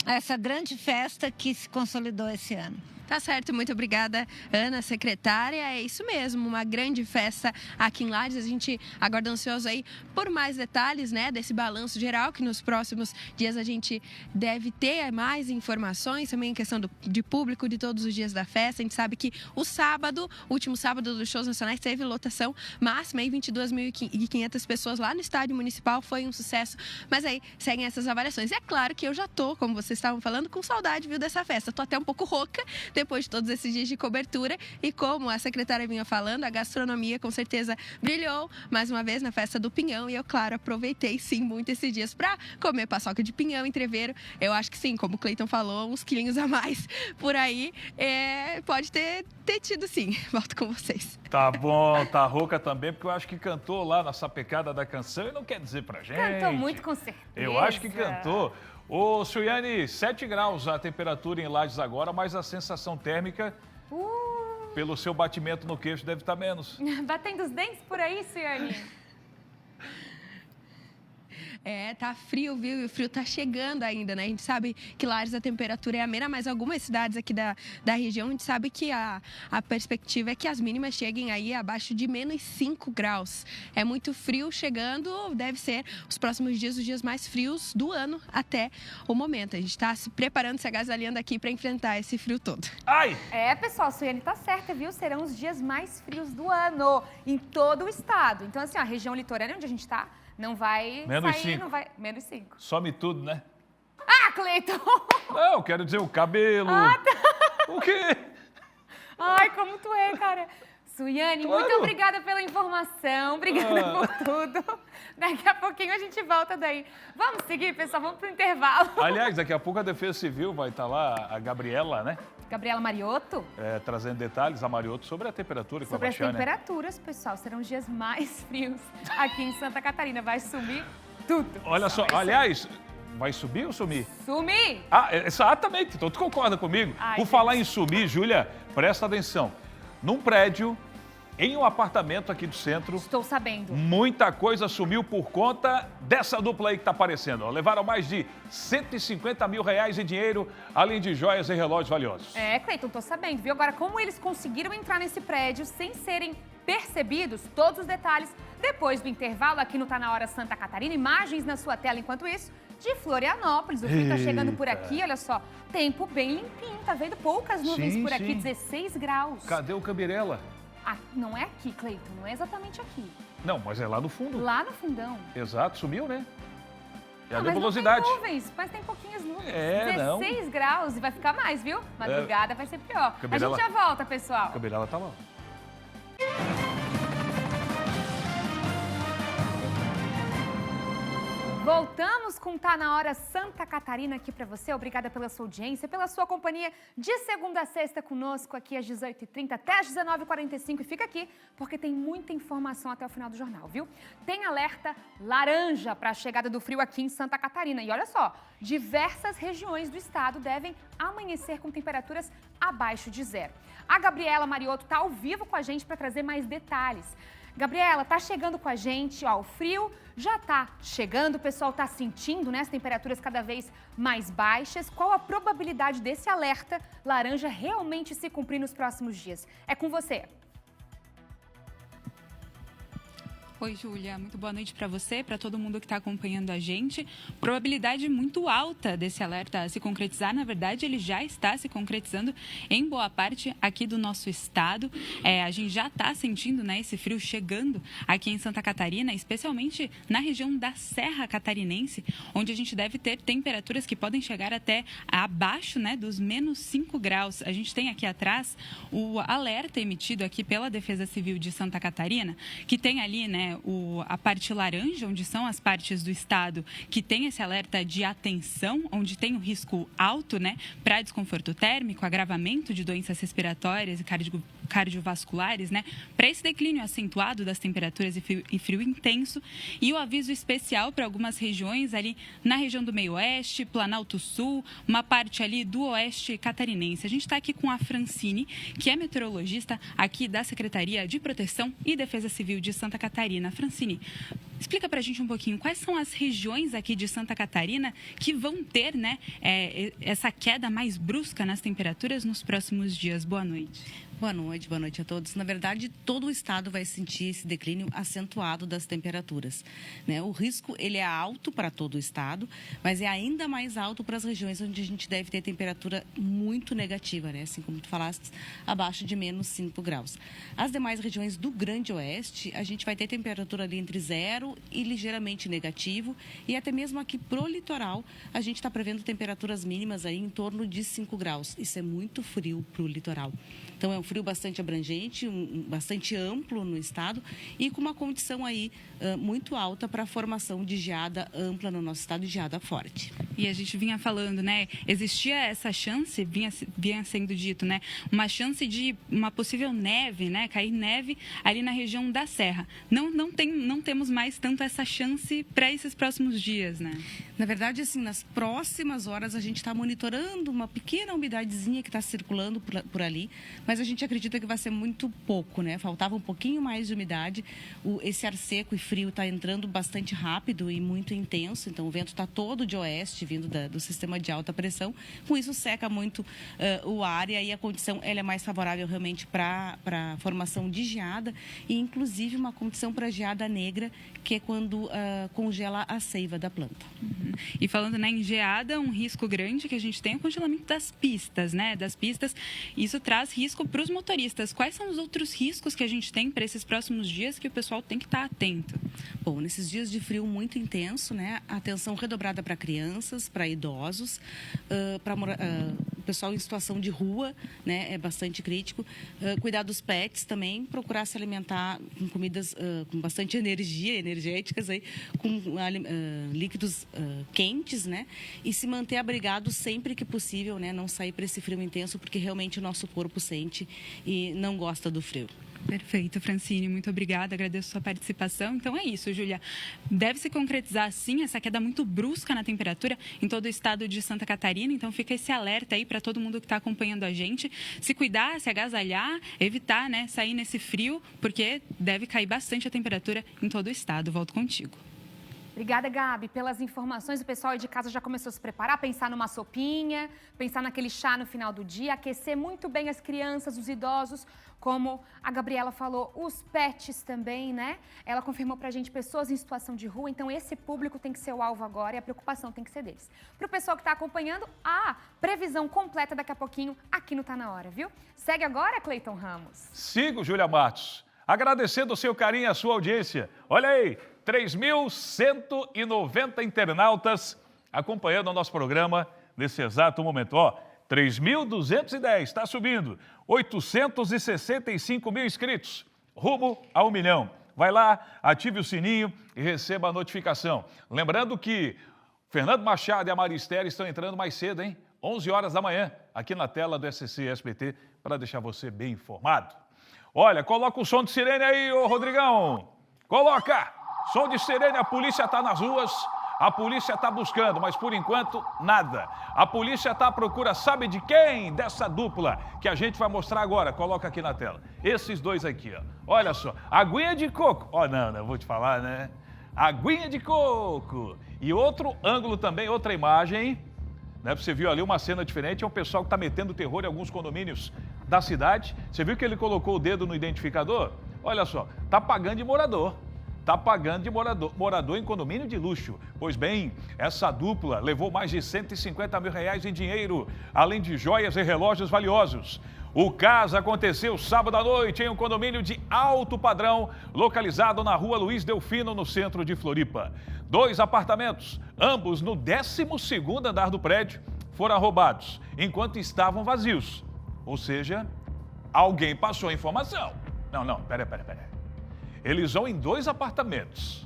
essa grande festa que se consolidou esse ano. Tá certo, muito obrigada, Ana, secretária. É isso mesmo, uma grande festa aqui em Lages. A gente aguarda ansioso aí por mais detalhes, né, desse balanço geral, que nos próximos dias a gente deve ter mais informações, também em questão de público de todos os dias da festa. A gente sabe que o último sábado dos shows nacionais, teve lotação máxima, 22.500 pessoas lá no Estádio Municipal, foi um sucesso. Mas aí seguem essas avaliações. E é claro que eu já tô, como vocês estavam falando, com saudade, viu, dessa festa. Tô até um pouco rouca, depois de todos esses dias de cobertura. E como a secretária vinha falando, a gastronomia com certeza brilhou mais uma vez na festa do Pinhão. E eu, claro, aproveitei sim muito esses dias para comer paçoca de pinhão, entreveiro. Eu acho que sim, como o Cleiton falou, uns quilinhos a mais por aí. Pode ter tido sim. Volto com vocês. Tá bom, tá rouca também, porque eu acho que cantou lá na sapecada da canção e não quer dizer pra gente. Cantou muito, com certeza. Eu acho que cantou. Ô, Suiane, 7 graus a temperatura em Lages agora, mas a sensação térmica, pelo seu batimento no queixo, deve estar menos. Batendo os dentes por aí, Suiane? Tá frio, viu? E o frio tá chegando ainda, né? A gente sabe que Lages a temperatura é amena, mas algumas cidades aqui da região, a gente sabe que a perspectiva é que as mínimas cheguem aí abaixo de menos 5 graus. É muito frio chegando, deve ser os próximos dias, os dias mais frios do ano até o momento. A gente tá se preparando, se agasalhando aqui para enfrentar esse frio todo. Ai! Pessoal, a Suiane tá certa, viu? Serão os dias mais frios do ano em todo o estado. Então, assim, a região litorânea onde a gente tá, não vai menos sair, 5. não vai... Menos 5. Some tudo, né? Ah, Cleiton! Não, eu quero dizer o cabelo. Tá. O quê? Ai, como tu é, cara. Suiane, Claro. muito obrigada pela informação, obrigada por tudo. Daqui a pouquinho a gente volta daí. Vamos seguir, pessoal, vamos pro intervalo. Aliás, daqui a pouco a Defesa Civil vai estar lá, a Gabriela, né? Gabriela Mariotto. Trazendo detalhes, a Mariotto, sobre a temperatura que Sobre vai baixar, as temperaturas, pessoal, serão os dias mais frios aqui em Santa Catarina. Vai sumir tudo. Olha só, aliás, vai subir ou sumir? Sumir! Exatamente, então tu concorda comigo? Ai, Por falar em sumir, Júlia, presta atenção. Num prédio em um apartamento aqui do centro. Estou sabendo. Muita coisa sumiu por conta dessa dupla aí que está aparecendo. Ó. Levaram mais de 150 mil reais em dinheiro, além de joias e relógios valiosos. Cleiton, tô sabendo, viu? Agora, como eles conseguiram entrar nesse prédio sem serem percebidos, todos os detalhes, depois do intervalo aqui no Tá Na Hora Santa Catarina. Imagens na sua tela enquanto isso, de Florianópolis. O frio tá chegando por aqui, olha só. Tempo bem limpinho, tá vendo? Poucas nuvens por aqui, 16 graus. Cadê o Cambirela? Não é aqui, Cleiton, não é exatamente aqui. Não, mas é lá no fundo. Lá no fundão. Exato, sumiu, né? É a Mas nebulosidade. não tem nuvens, mas tem pouquinhas nuvens. 16 graus e vai ficar mais, viu? Madrugada vai ser pior. Cambirela... A gente já volta, pessoal. O Cambirela tá lá. Voltamos com Tá Na Hora Santa Catarina aqui para você. Obrigada pela sua audiência, pela sua companhia de segunda a sexta conosco aqui às 18h30 até às 19h45. E fica aqui porque tem muita informação até o final do jornal, viu? Tem alerta laranja para a chegada do frio aqui em Santa Catarina. E olha só, diversas regiões do estado devem amanhecer com temperaturas abaixo de zero. A Gabriela Mariotto está ao vivo com a gente para trazer mais detalhes. Gabriela, tá chegando com a gente, ó, o frio já tá chegando, o pessoal tá sentindo, né, as temperaturas cada vez mais baixas. Qual a probabilidade desse alerta laranja realmente se cumprir nos próximos dias? É com você. Oi, Júlia. Muito boa noite para você, para todo mundo que está acompanhando a gente. Probabilidade muito alta desse alerta se concretizar. Na verdade, ele já está se concretizando em boa parte aqui do nosso estado. A gente já está sentindo, né, esse frio chegando aqui em Santa Catarina, especialmente na região da Serra Catarinense, onde a gente deve ter temperaturas que podem chegar até abaixo, né, dos menos 5 graus. A gente tem aqui atrás o alerta emitido aqui pela Defesa Civil de Santa Catarina, que tem ali, né, a parte laranja, onde são as partes do estado que tem esse alerta de atenção, onde tem o risco alto, né, para desconforto térmico, agravamento de doenças respiratórias e cardiovasculares, né, para esse declínio acentuado das temperaturas e frio intenso, e o aviso especial para algumas regiões ali na região do Meio-Oeste, Planalto Sul, uma parte ali do Oeste catarinense. A gente está aqui com a Francine, que é meteorologista aqui da Secretaria de Proteção e Defesa Civil de Santa Catarina. Francine, explica para a gente um pouquinho quais são as regiões aqui de Santa Catarina que vão ter, né, essa queda mais brusca nas temperaturas nos próximos dias. Boa noite. Boa noite a todos. Na verdade, todo o estado vai sentir esse declínio acentuado das temperaturas, né? O risco ele é alto para todo o estado, mas é ainda mais alto para as regiões onde a gente deve ter temperatura muito negativa, né? Assim como tu falaste, abaixo de menos 5 graus. As demais regiões do Grande Oeste, a gente vai ter temperatura ali entre 0 e ligeiramente negativo, e até mesmo aqui pro litoral, a gente está prevendo temperaturas mínimas aí em torno de 5 graus. Isso é muito frio para o litoral. Então, é um frio bastante abrangente, bastante amplo no estado e com uma condição aí muito alta para a formação de geada ampla no nosso estado e geada forte. E a gente vinha falando, né, existia essa chance, vinha sendo dito, né, uma chance de uma possível neve, né, cair neve ali na região da Serra. Não temos mais tanto essa chance para esses próximos dias, né? Na verdade, assim, nas próximas horas a gente está monitorando uma pequena umidadezinha que está circulando por ali, mas a gente acredita que vai ser muito pouco, né? Faltava um pouquinho mais de umidade. Esse ar seco e frio está entrando bastante rápido e muito intenso, então o vento está todo de oeste, vindo do sistema de alta pressão. Com isso, seca muito o ar e aí a condição ela é mais favorável realmente para a formação de geada e, inclusive, uma condição para geada negra, que é quando congela a seiva da planta. Uhum. E falando, né, em geada, um risco grande que a gente tem é o congelamento das pistas, né? Das pistas. Isso traz risco para os motoristas. Quais são os outros riscos que a gente tem para esses próximos dias que o pessoal tem que estar atento? Bom, nesses dias de frio muito intenso, né? Atenção redobrada para crianças, para idosos, para o pessoal em situação de rua, né? É bastante crítico. Cuidar dos pets também, procurar se alimentar com comidas com bastante energéticas aí, com líquidos quentes, né? E se manter abrigado sempre que possível, né? Não sair para esse frio intenso, porque realmente o nosso corpo sente e não gosta do frio. Perfeito, Francine, muito obrigada, agradeço a sua participação. Então é isso, Júlia, deve se concretizar sim essa queda muito brusca na temperatura em todo o estado de Santa Catarina, então fica esse alerta aí para todo mundo que está acompanhando a gente, se cuidar, se agasalhar, evitar, né, sair nesse frio, porque deve cair bastante a temperatura em todo o estado. Volto contigo. Obrigada, Gabi, pelas informações. O pessoal aí de casa já começou a se preparar, pensar numa sopinha, pensar naquele chá no final do dia, aquecer muito bem as crianças, os idosos, como a Gabriela falou, os pets também, né? Ela confirmou pra gente pessoas em situação de rua, então esse público tem que ser o alvo agora e a preocupação tem que ser deles. Pro pessoal que tá acompanhando, a previsão completa daqui a pouquinho aqui no Tá Na Hora, viu? Segue agora, Cleiton Ramos. Sigo, Júlia Matos. Agradecendo o seu carinho e a sua audiência. Olha aí, 3.190 internautas acompanhando o nosso programa nesse exato momento. Ó, 3.210, está subindo. 865 mil inscritos, rumo a 1 milhão. Vai lá, ative o sininho e receba a notificação. Lembrando que Fernando Machado e a Maristério estão entrando mais cedo, hein? 11 horas da manhã, aqui na tela do SCC SBT, para deixar você bem informado. Olha, coloca o som de sirene aí, ô Rodrigão. Coloca! Som de sirene, a polícia está nas ruas, a polícia está buscando, mas por enquanto, nada. A polícia está à procura, sabe de quem? Dessa dupla que a gente vai mostrar agora. Coloca aqui na tela. Esses dois aqui, ó. Olha só, aguinha de coco. Ó, não, vou te falar, né? Aguinha de coco. E outro ângulo também, outra imagem, né? Você viu ali uma cena diferente, é um pessoal que está metendo terror em alguns condomínios da cidade. Você viu que ele colocou o dedo no identificador? Olha só, tá pagando de morador. Tá pagando de morador em condomínio de luxo. Pois bem, essa dupla levou mais de 150 mil reais em dinheiro, além de joias e relógios valiosos. O caso aconteceu sábado à noite em um condomínio de alto padrão, localizado na rua Luiz Delfino, no centro de Floripa. 2 apartamentos, ambos no 12º andar do prédio, foram roubados, enquanto estavam vazios. Ou seja, alguém passou a informação. Não, pera. Eles vão em 2 apartamentos,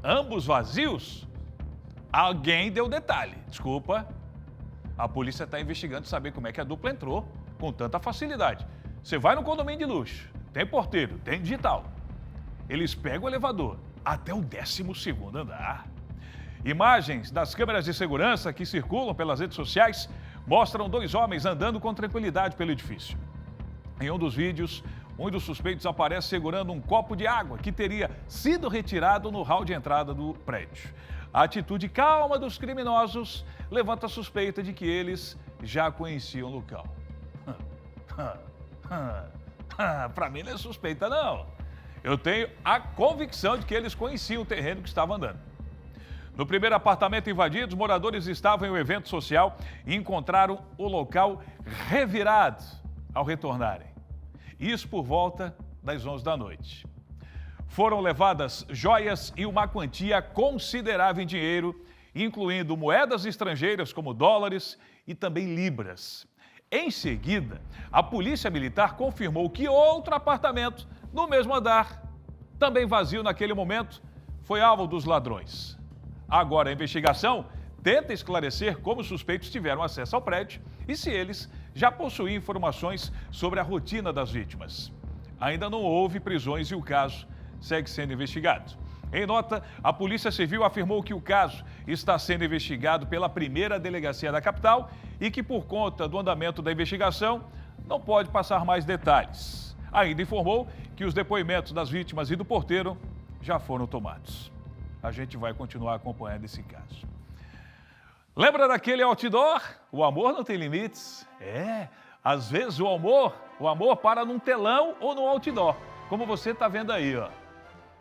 ambos vazios. Alguém deu detalhe. Desculpa, a polícia está investigando saber como é que a dupla entrou com tanta facilidade. Você vai no condomínio de luxo, tem porteiro, tem digital. Eles pegam o elevador até o 12º andar. Imagens das câmeras de segurança que circulam pelas redes sociais mostram 2 homens andando com tranquilidade pelo edifício. Em um dos vídeos, um dos suspeitos aparece segurando um copo de água que teria sido retirado no hall de entrada do prédio. A atitude calma dos criminosos levanta a suspeita de que eles já conheciam o local. Para mim não é suspeita, não. Eu tenho a convicção de que eles conheciam o terreno que estavam andando. No primeiro apartamento invadido, os moradores estavam em um evento social e encontraram o local revirado ao retornarem. Isso por volta das 11 da noite. Foram levadas joias e uma quantia considerável em dinheiro, incluindo moedas estrangeiras como dólares e também libras. Em seguida, a polícia militar confirmou que outro apartamento no mesmo andar, também vazio naquele momento, foi alvo dos ladrões. Agora a investigação tenta esclarecer como os suspeitos tiveram acesso ao prédio e se eles já possuíam informações sobre a rotina das vítimas. Ainda não houve prisões e o caso segue sendo investigado. Em nota, a Polícia Civil afirmou que o caso está sendo investigado pela primeira delegacia da capital e que, por conta do andamento da investigação, não pode passar mais detalhes. Ainda informou que os depoimentos das vítimas e do porteiro já foram tomados. A gente vai continuar acompanhando esse caso. Lembra daquele outdoor? O amor não tem limites. Às vezes o amor para num telão ou no outdoor, como você está vendo aí, ó.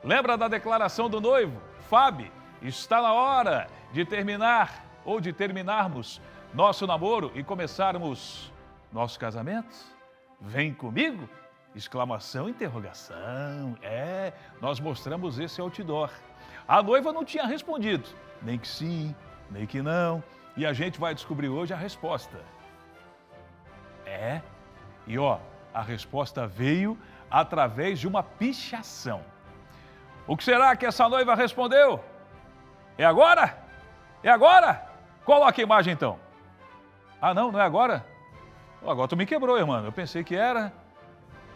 Lembra da declaração do noivo? Fábio, está na hora de terminar ou de terminarmos nosso namoro e começarmos nosso casamento? Vem comigo? Exclamação, interrogação. Nós mostramos esse outdoor. A noiva não tinha respondido, nem que sim, nem que não. E a gente vai descobrir hoje a resposta. E ó, a resposta veio através de uma pichação. O que será que essa noiva respondeu? É agora? É agora? Coloca a imagem então. Ah, não é agora? Agora tu me quebrou, irmão. Eu pensei que era.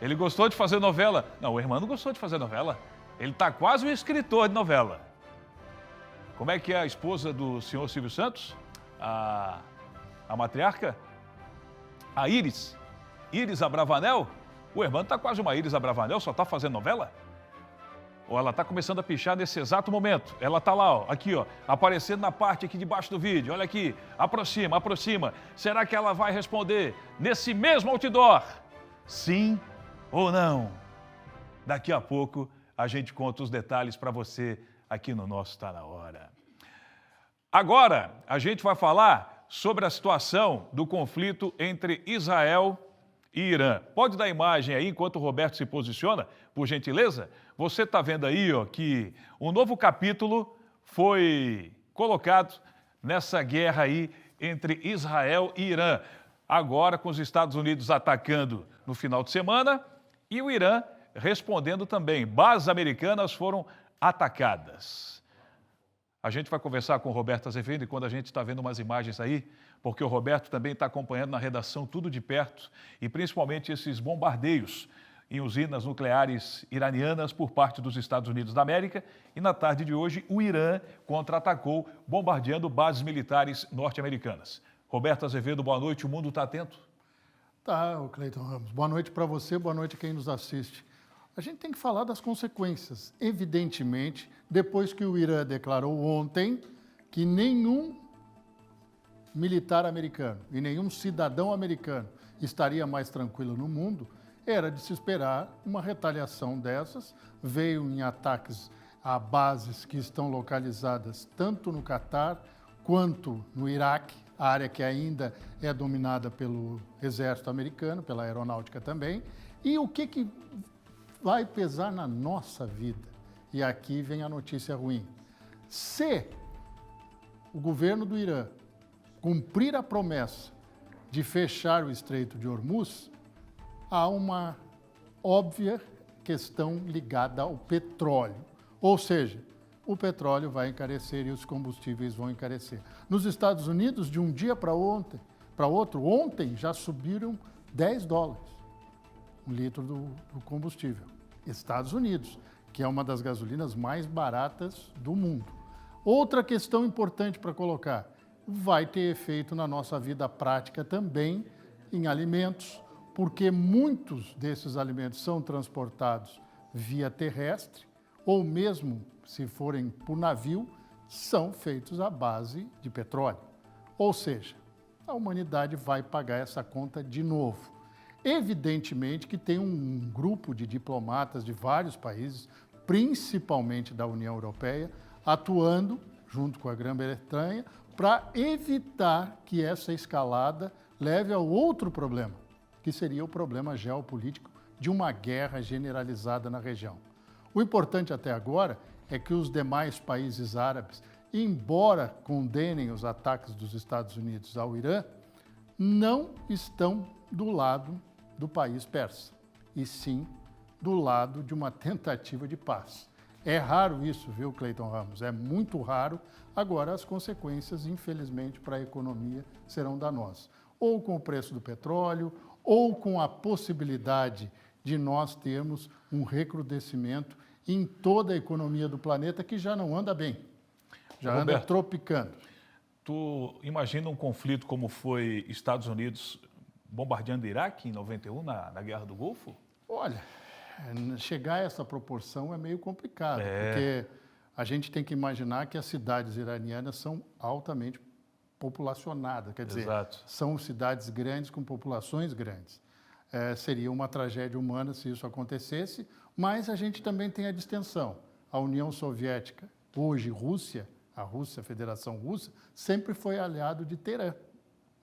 Ele gostou de fazer novela. Não, o irmão não gostou de fazer novela. Ele está quase um escritor de novela. Como é que é a esposa do senhor Silvio Santos? A matriarca? A Iris Abravanel? O irmão está quase uma Iris Abravanel, só está fazendo novela? Ou ela está começando a pichar nesse exato momento? Ela está lá, ó, aqui, ó, aparecendo na parte aqui debaixo do vídeo. Olha aqui, aproxima, aproxima. Será que ela vai responder nesse mesmo outdoor? Sim ou não? Daqui a pouco a gente conta os detalhes para você aqui no nosso Tá Na Hora. Agora, a gente vai falar sobre a situação do conflito entre Israel e Irã. Pode dar imagem aí enquanto o Roberto se posiciona, por gentileza? Você está vendo aí, ó, que um novo capítulo foi colocado nessa guerra aí entre Israel e Irã. Agora com os Estados Unidos atacando no final de semana e o Irã respondendo também. Bases americanas foram atacadas. A gente vai conversar com o Roberto Azevedo e quando a gente está vendo umas imagens aí, porque o Roberto também está acompanhando na redação tudo de perto e principalmente esses bombardeios em usinas nucleares iranianas por parte dos Estados Unidos da América. E na tarde de hoje, o Irã contra-atacou, bombardeando bases militares norte-americanas. Roberto Azevedo, boa noite. O mundo está atento? Tá, Cleiton Ramos. Boa noite para você, boa noite a quem nos assiste. A gente tem que falar das consequências. Evidentemente, depois que o Irã declarou ontem que nenhum militar americano e nenhum cidadão americano estaria mais tranquilo no mundo, era de se esperar uma retaliação dessas. Veio em ataques a bases que estão localizadas tanto no Catar quanto no Iraque, a área que ainda é dominada pelo exército americano, pela aeronáutica também. E o que vai pesar na nossa vida? E aqui vem a notícia ruim. Se o governo do Irã cumprir a promessa de fechar o Estreito de Hormuz, há uma óbvia questão ligada ao petróleo. Ou seja, o petróleo vai encarecer e os combustíveis vão encarecer. Nos Estados Unidos, de um dia para outro, ontem já subiram $10 um litro do combustível. Estados Unidos, que é uma das gasolinas mais baratas do mundo. Outra questão importante para colocar, vai ter efeito na nossa vida prática também em alimentos, porque muitos desses alimentos são transportados via terrestre, ou mesmo se forem por navio, são feitos à base de petróleo. Ou seja, a humanidade vai pagar essa conta de novo. Evidentemente que tem um grupo de diplomatas de vários países, principalmente da União Europeia, atuando junto com a Grã-Bretanha para evitar que essa escalada leve a outro problema, que seria o problema geopolítico de uma guerra generalizada na região. O importante até agora é que os demais países árabes, embora condenem os ataques dos Estados Unidos ao Irã, não estão do lado do país persa, e sim do lado de uma tentativa de paz. É raro isso, viu, Cleiton Ramos? É muito raro. Agora, as consequências, infelizmente, para a economia serão danosas. Ou com o preço do petróleo, ou com a possibilidade de nós termos um recrudescimento em toda a economia do planeta que já não anda bem, já anda tropicando. Tu imagina um conflito como foi Estados Unidos bombardeando o Iraque em 91, na Guerra do Golfo? Olha, chegar a essa proporção é meio complicado, porque a gente tem que imaginar que as cidades iranianas são altamente populacionadas, quer dizer, são cidades grandes com populações grandes. Seria uma tragédia humana se isso acontecesse, mas a gente também tem a distensão. A União Soviética, hoje Rússia, a Federação Russa, sempre foi aliado de Teherã,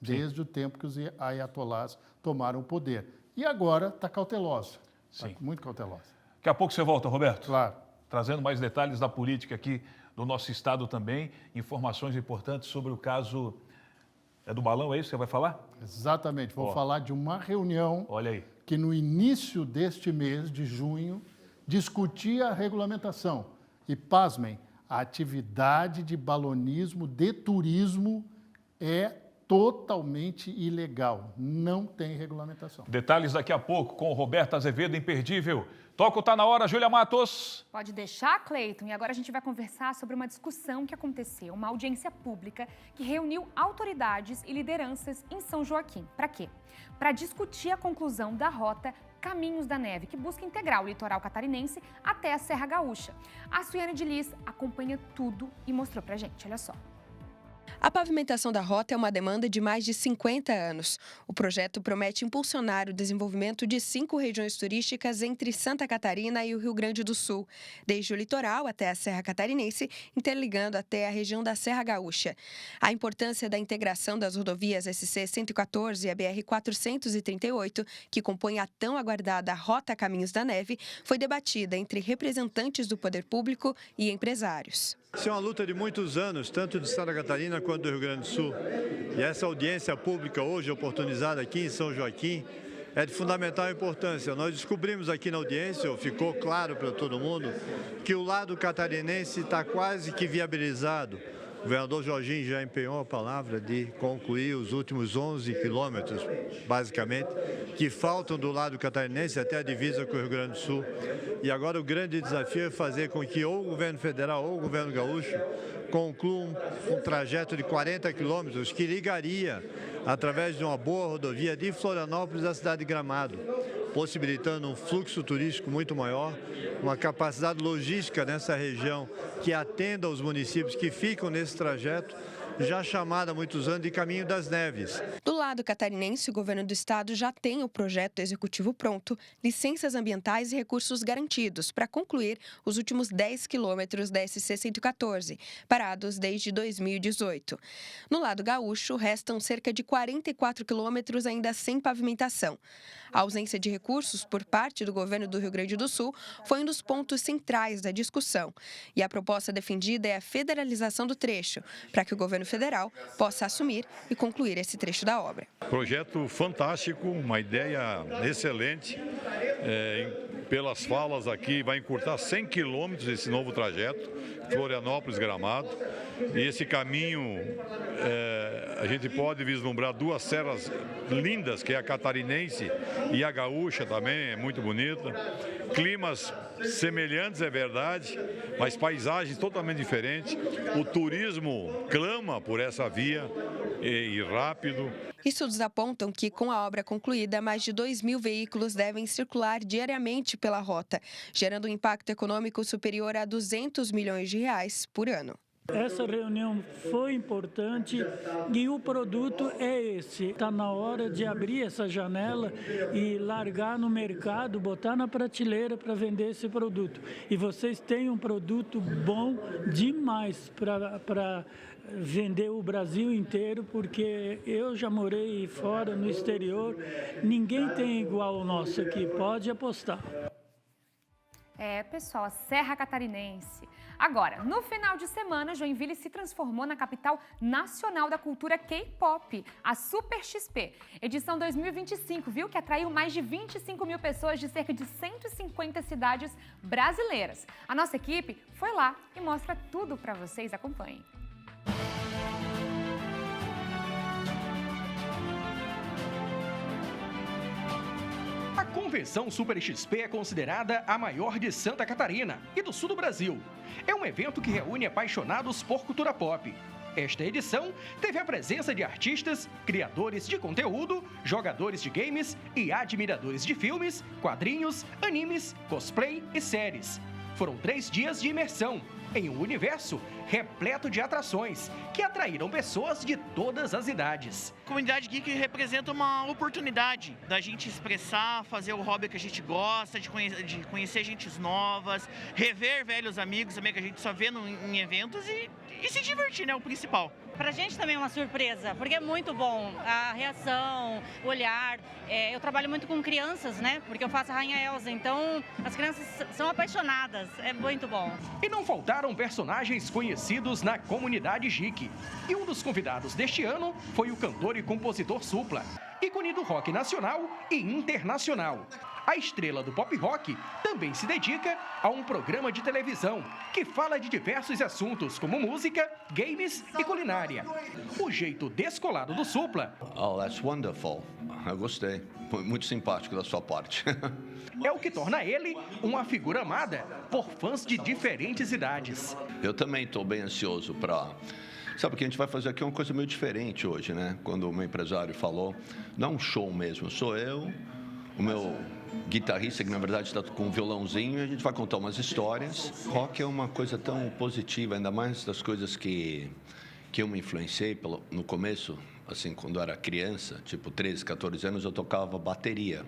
desde o tempo que os ayatolás tomaram o poder. E agora está cautelosa, está muito cautelosa. Daqui a pouco você volta, Roberto. Claro. Trazendo mais detalhes da política aqui do nosso estado também, informações importantes sobre o caso do balão, é isso que você vai falar? Exatamente, vou falar de uma reunião que no início deste mês de junho discutia a regulamentação. E, pasmem, a atividade de balonismo, de turismo, é totalmente ilegal, não tem regulamentação. Detalhes daqui a pouco com o Roberto Azevedo, imperdível. Toco tá na hora, Júlia Matos. Pode deixar, Cleiton. E agora a gente vai conversar sobre uma discussão que aconteceu, uma audiência pública que reuniu autoridades e lideranças em São Joaquim. Para quê? Para discutir a conclusão da rota Caminhos da Neve, que busca integrar o litoral catarinense até a Serra Gaúcha. A Suiane de Lis acompanha tudo e mostrou pra gente, olha só. A pavimentação da rota é uma demanda de mais de 50 anos. O projeto promete impulsionar o desenvolvimento de 5 regiões turísticas entre Santa Catarina e o Rio Grande do Sul, desde o litoral até a Serra Catarinense, interligando até a região da Serra Gaúcha. A importância da integração das rodovias SC-114 e a BR-438, que compõem a tão aguardada Rota Caminhos da Neve, foi debatida entre representantes do poder público e empresários. Isso é uma luta de muitos anos, tanto de Santa Catarina quanto do Rio Grande do Sul. E essa audiência pública hoje oportunizada aqui em São Joaquim é de fundamental importância. Nós descobrimos aqui na audiência, ficou claro para todo mundo, que o lado catarinense está quase que viabilizado. O governador Jorginho já empenhou a palavra de concluir os últimos 11 quilômetros, basicamente, que faltam do lado catarinense até a divisa com o Rio Grande do Sul. E agora o grande desafio é fazer com que ou o governo federal ou o governo gaúcho concluam um trajeto de 40 quilômetros que ligaria, através de uma boa rodovia, de Florianópolis à cidade de Gramado, possibilitando um fluxo turístico muito maior, uma capacidade logística nessa região que atenda aos municípios que ficam nesse trajeto, já chamada há muitos anos de Caminho das Neves. Do lado catarinense, o governo do estado já tem o projeto executivo pronto, licenças ambientais e recursos garantidos para concluir os últimos 10 quilômetros da SC-114, parados desde 2018. No lado gaúcho, restam cerca de 44 quilômetros ainda sem pavimentação. A ausência de recursos por parte do governo do Rio Grande do Sul foi um dos pontos centrais da discussão. E a proposta defendida é a federalização do trecho, para que o governo federal possa assumir e concluir esse trecho da obra. Projeto fantástico, uma ideia excelente. Pelas falas aqui, vai encurtar 100 quilômetros esse novo trajeto, Florianópolis-Gramado. E esse caminho, a gente pode vislumbrar 2 serras lindas, que é a catarinense e a gaúcha também, é muito bonita. Climas semelhantes, é verdade, mas paisagens totalmente diferentes. O turismo clama por essa via e rápido. Estudos apontam que, com a obra concluída, mais de 2.000 veículos devem circular diariamente pela rota, gerando um impacto econômico superior a 200 milhões de reais por ano. Essa reunião foi importante e o produto é esse. Está na hora de abrir essa janela e largar no mercado, botar na prateleira para vender esse produto. E vocês têm um produto bom demais para vender o Brasil inteiro, porque eu já morei fora, no exterior, ninguém tem igual o nosso aqui, pode apostar. Pessoal, a Serra Catarinense. Agora, no final de semana, Joinville se transformou na capital nacional da cultura K-pop, a Super XP, edição 2025, viu? Que atraiu mais de 25 mil pessoas de cerca de 150 cidades brasileiras. A nossa equipe foi lá e mostra tudo para vocês, acompanhem. A Convenção Super XP é considerada a maior de Santa Catarina e do sul do Brasil. É um evento que reúne apaixonados por cultura pop. Esta edição teve a presença de artistas, criadores de conteúdo, jogadores de games e admiradores de filmes, quadrinhos, animes, cosplay e séries. Foram 3 dias de imersão em um universo repleto de atrações que atraíram pessoas de todas as idades. A comunidade geek representa uma oportunidade da gente expressar, fazer o hobby que a gente gosta, de conhecer gente novas, rever velhos amigos também que a gente só vê em eventos e se divertir, né? O principal. Pra gente também é uma surpresa, porque é muito bom a reação, o olhar. Eu trabalho muito com crianças, né? Porque eu faço a Rainha Elsa, então as crianças são apaixonadas, é muito bom. E não faltaram personagens conhecidos na comunidade geek. E um dos convidados deste ano foi o cantor e compositor Supla, ícone do rock nacional e internacional. A estrela do pop rock também se dedica a um programa de televisão que fala de diversos assuntos como música, games e culinária. O jeito descolado do Supla... Oh, that's wonderful. Eu gostei. Muito simpático da sua parte. É o que torna ele uma figura amada por fãs de diferentes idades. Eu também estou bem ansioso para... Sabe, o que a gente vai fazer aqui é uma coisa meio diferente hoje, né? Quando o meu empresário falou, não é um show mesmo, sou eu, o meu guitarrista, que na verdade está com um violãozinho, e a gente vai contar umas histórias. Rock é uma coisa tão positiva, ainda mais das coisas que eu me influenciei no começo, assim, quando eu era criança, tipo 13, 14 anos, eu tocava bateria,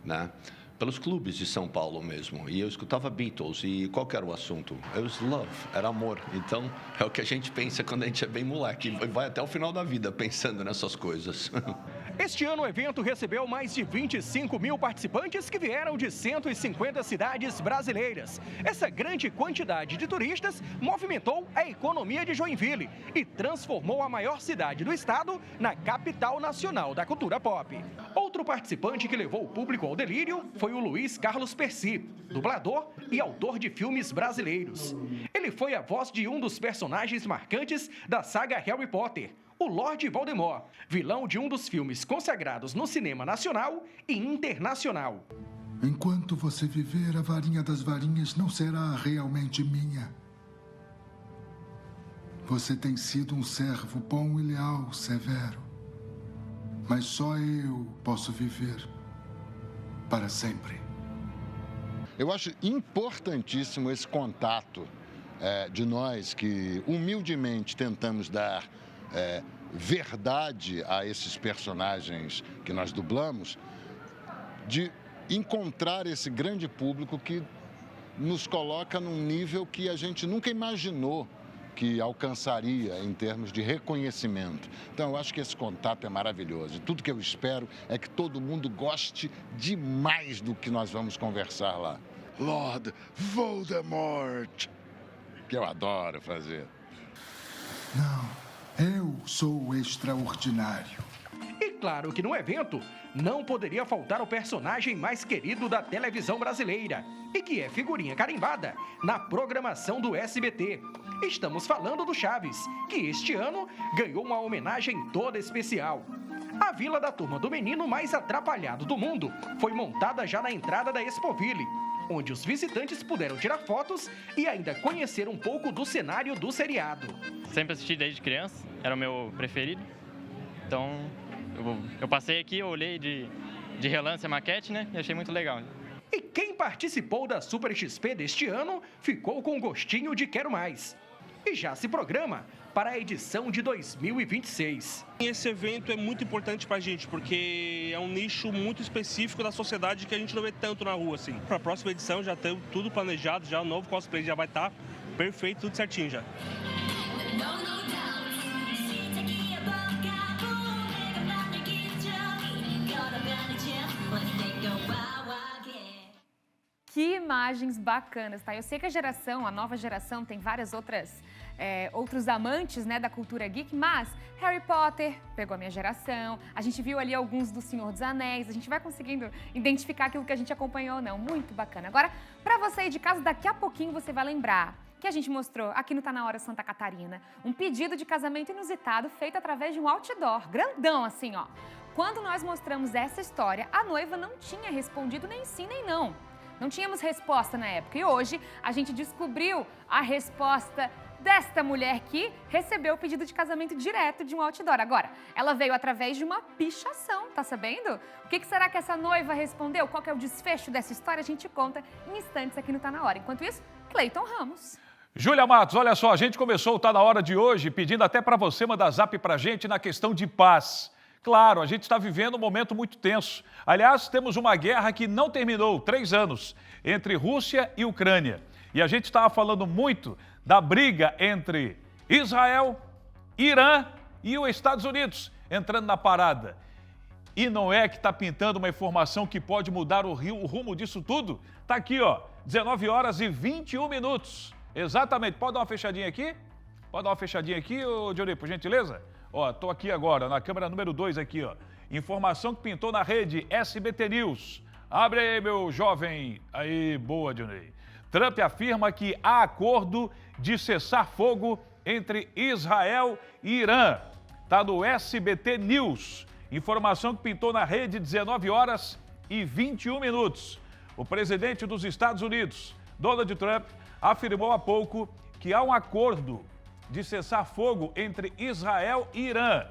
né? Pelos clubes de São Paulo mesmo, e eu escutava Beatles, e qual que era o assunto? It was love, era amor. Então, é o que a gente pensa quando a gente é bem moleque, e vai até o final da vida pensando nessas coisas. Este ano, o evento recebeu mais de 25 mil participantes que vieram de 150 cidades brasileiras. Essa grande quantidade de turistas movimentou a economia de Joinville e transformou a maior cidade do estado na capital nacional da cultura pop. Outro participante que levou o público ao delírio foi o Luiz Carlos Percy, dublador e autor de filmes brasileiros. Ele foi a voz de um dos personagens marcantes da saga Harry Potter, o Lorde Voldemort, vilão de um dos filmes consagrados no cinema nacional e internacional. Enquanto você viver, a varinha das varinhas não será realmente minha. Você tem sido um servo bom e leal, Severo. Mas só eu posso viver para sempre. Eu acho importantíssimo esse contato de nós que humildemente tentamos dar verdade a esses personagens que nós dublamos, de encontrar esse grande público que nos coloca num nível que a gente nunca imaginou que alcançaria em termos de reconhecimento. Então, eu acho que esse contato é maravilhoso. E tudo que eu espero é que todo mundo goste demais do que nós vamos conversar lá. Lord Voldemort, que eu adoro fazer. Não. Eu sou o extraordinário. E claro que no evento não poderia faltar o personagem mais querido da televisão brasileira e que é figurinha carimbada na programação do SBT. Estamos falando do Chaves, que este ano ganhou uma homenagem toda especial. A Vila da Turma do Menino mais atrapalhado do mundo foi montada já na entrada da Expoville, onde os visitantes puderam tirar fotos e ainda conhecer um pouco do cenário do seriado. Sempre assisti desde criança, era o meu preferido. Então, eu passei aqui, eu olhei de relance a maquete, né? E achei muito legal. E quem participou da Super XP deste ano ficou com gostinho de quero mais. E já se programa para a edição de 2026. Esse evento é muito importante para a gente, porque é um nicho muito específico da sociedade que a gente não vê tanto na rua, assim. Para a próxima edição já tem tudo planejado, já o novo cosplay já vai estar perfeito, tudo certinho já. Que imagens bacanas, tá? Eu sei que a nova geração tem várias outros amantes, né, da cultura geek, mas Harry Potter pegou a minha geração, a gente viu ali alguns do Senhor dos Anéis, a gente vai conseguindo identificar aquilo que a gente acompanhou ou não. Muito bacana. Agora, pra você aí de casa, daqui a pouquinho você vai lembrar que a gente mostrou aqui no Tá Na Hora Santa Catarina um pedido de casamento inusitado feito através de um outdoor, grandão assim, ó. Quando nós mostramos essa história, a noiva não tinha respondido nem sim nem não. Não tínhamos resposta na época e hoje a gente descobriu a resposta desta mulher que recebeu o pedido de casamento direto de um outdoor. Agora, ela veio através de uma pichação, tá sabendo? O que será que essa noiva respondeu? Qual que é o desfecho dessa história? A gente conta em instantes aqui no Tá Na Hora. Enquanto isso, Cleiton Ramos. Júlia Matos, olha só, a gente começou o Tá Na Hora de hoje pedindo até para você mandar zap pra gente na questão de paz. Claro, a gente está vivendo um momento muito tenso. Aliás, temos uma guerra que não terminou, 3 anos, entre Rússia e Ucrânia. E a gente estava falando muito da briga entre Israel, Irã e os Estados Unidos entrando na parada. E não é que está pintando uma informação que pode mudar o rumo disso tudo? Está aqui, ó, 19 horas e 21 minutos. Exatamente. Pode dar uma fechadinha aqui? Pode dar uma fechadinha aqui, ô Johnny, por gentileza? Ó, tô aqui agora, na câmera número 2 aqui, ó. Informação que pintou na rede SBT News. Abre aí, meu jovem. Aí, boa, Dionei. Trump afirma que há acordo de cessar fogo entre Israel e Irã. Está no SBT News. Informação que pintou na rede 19 horas e 21 minutos. O presidente dos Estados Unidos, Donald Trump, afirmou há pouco que há um acordo de cessar fogo entre Israel e Irã.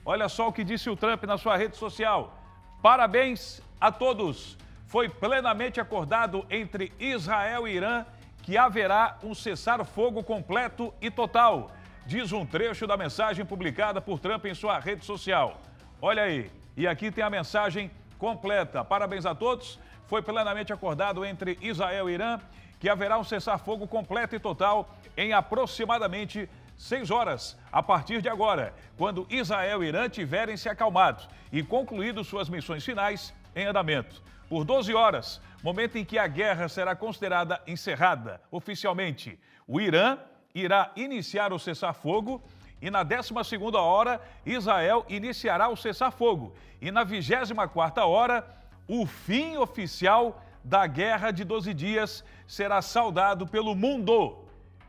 Olha só o que disse o Trump na sua rede social. Parabéns a todos. Foi plenamente acordado entre Israel e Irã que haverá um cessar-fogo completo e total, diz um trecho da mensagem publicada por Trump em sua rede social. Olha aí, e aqui tem a mensagem completa. Parabéns a todos. Foi plenamente acordado entre Israel e Irã que haverá um cessar-fogo completo e total em aproximadamente 6 horas, a partir de agora, quando Israel e Irã tiverem se acalmado e concluído suas missões finais em andamento. Por 12 horas, momento em que a guerra será considerada encerrada oficialmente. O Irã irá iniciar o cessar-fogo e na 12ª hora, Israel iniciará o cessar-fogo. E na 24ª hora, o fim oficial da guerra de 12 dias será saudado pelo mundo.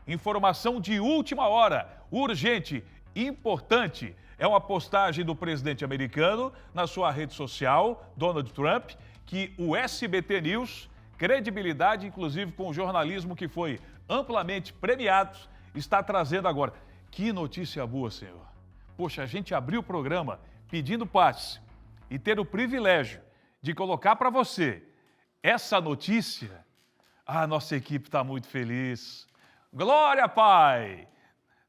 Informação de última hora, urgente, importante. É uma postagem do presidente americano na sua rede social, Donald Trump, que o SBT News, credibilidade inclusive com o jornalismo que foi amplamente premiado, está trazendo agora. Que notícia boa, senhor. Poxa, a gente abriu o programa pedindo paz e ter o privilégio de colocar para você essa notícia. A nossa equipe está muito feliz. Glória, Pai!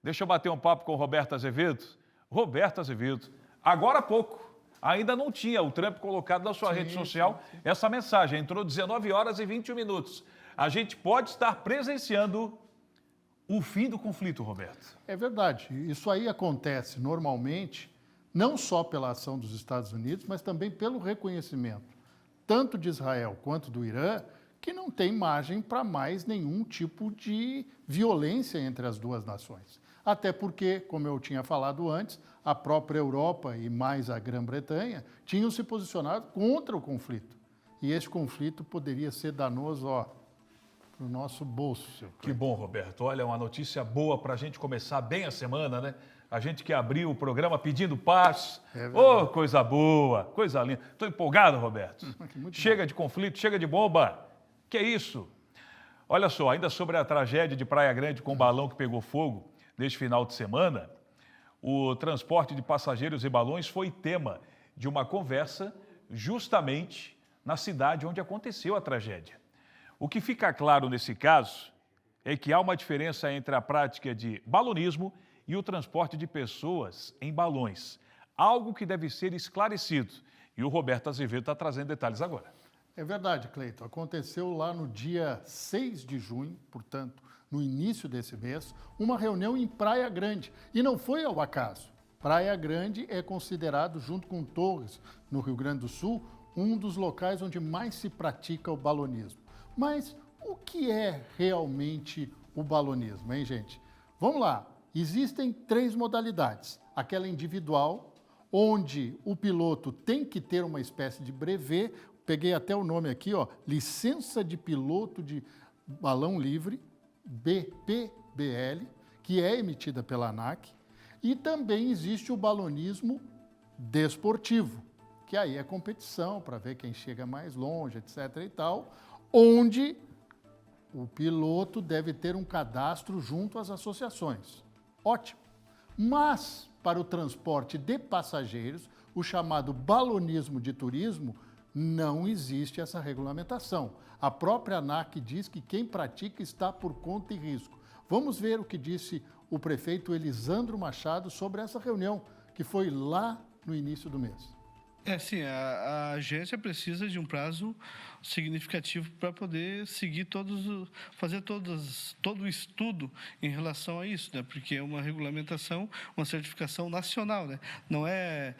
Deixa eu bater um papo com o Roberto Azevedo. Roberto Azevedo, agora há pouco, ainda não tinha o Trump colocado na sua rede social essa mensagem. Entrou 19 horas e 21 minutos. A gente pode estar presenciando o fim do conflito, Roberto. É verdade. Isso aí acontece normalmente, não só pela ação dos Estados Unidos, mas também pelo reconhecimento, tanto de Israel quanto do Irã, que não tem margem para mais nenhum tipo de violência entre as duas nações. Até porque, como eu tinha falado antes, a própria Europa e mais a Grã-Bretanha tinham se posicionado contra o conflito. E esse conflito poderia ser danoso, para o nosso bolso. Que bom, Roberto. Olha, uma notícia boa para a gente começar bem a semana, né? A gente que abriu o programa pedindo paz. Oh, coisa boa, coisa linda. Estou empolgado, Roberto. Chega de conflito, chega de bomba. Que é isso? Olha só, ainda sobre a tragédia de Praia Grande com o balão que pegou fogo neste final de semana, o transporte de passageiros e balões foi tema de uma conversa justamente na cidade onde aconteceu a tragédia. O que fica claro nesse caso é que há uma diferença entre a prática de balonismo e o transporte de pessoas em balões, algo que deve ser esclarecido. E o Roberto Azevedo está trazendo detalhes agora. É verdade, Cleiton. Aconteceu lá no dia 6 de junho, portanto, no início desse mês, uma reunião em Praia Grande. E não foi ao acaso. Praia Grande é considerado, junto com Torres, no Rio Grande do Sul, um dos locais onde mais se pratica o balonismo. Mas o que é realmente o balonismo, hein, gente? Vamos lá. Existem 3 modalidades. Aquela individual, onde o piloto tem que ter uma espécie de brevet, peguei até o nome aqui, licença de piloto de balão livre, BPBL, que é emitida pela ANAC, e também existe o balonismo desportivo, que aí é competição para ver quem chega mais longe, etc. e tal, onde o piloto deve ter um cadastro junto às associações. Ótimo. Mas, para o transporte de passageiros, o chamado balonismo de turismo, não existe essa regulamentação. A própria ANAC diz que quem pratica está por conta e risco. Vamos ver o que disse o prefeito Elisandro Machado sobre essa reunião, que foi lá no início do mês. Sim, a agência precisa de um prazo significativo para poder seguir fazer todo o estudo em relação a isso, né? Porque é uma regulamentação, uma certificação nacional, né? Não é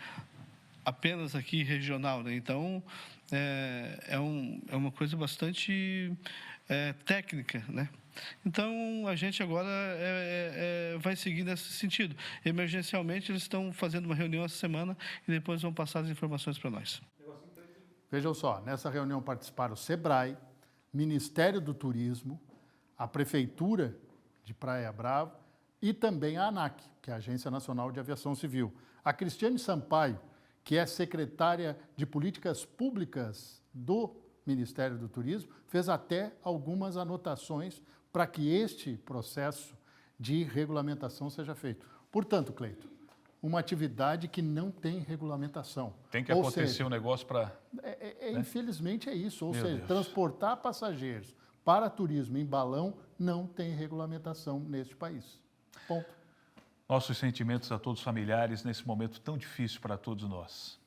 apenas aqui regional, né? Então, é uma coisa bastante técnica, né? Então, a gente agora vai seguir nesse sentido. Emergencialmente, eles estão fazendo uma reunião essa semana e depois vão passar as informações para nós. Vejam só, nessa reunião participaram o SEBRAE, Ministério do Turismo, a Prefeitura de Praia Brava e também a ANAC, que é a Agência Nacional de Aviação Civil. A Cristiane Sampaio, que é secretária de Políticas Públicas do Ministério do Turismo, fez até algumas anotações para que este processo de regulamentação seja feito. Portanto, Cleiton, uma atividade que não tem regulamentação. Tem que acontecer um negócio para... né? Infelizmente é isso, ou seja, transportar passageiros para turismo em balão não tem regulamentação neste país. Ponto. Nossos sentimentos a todos os familiares nesse momento tão difícil para todos nós.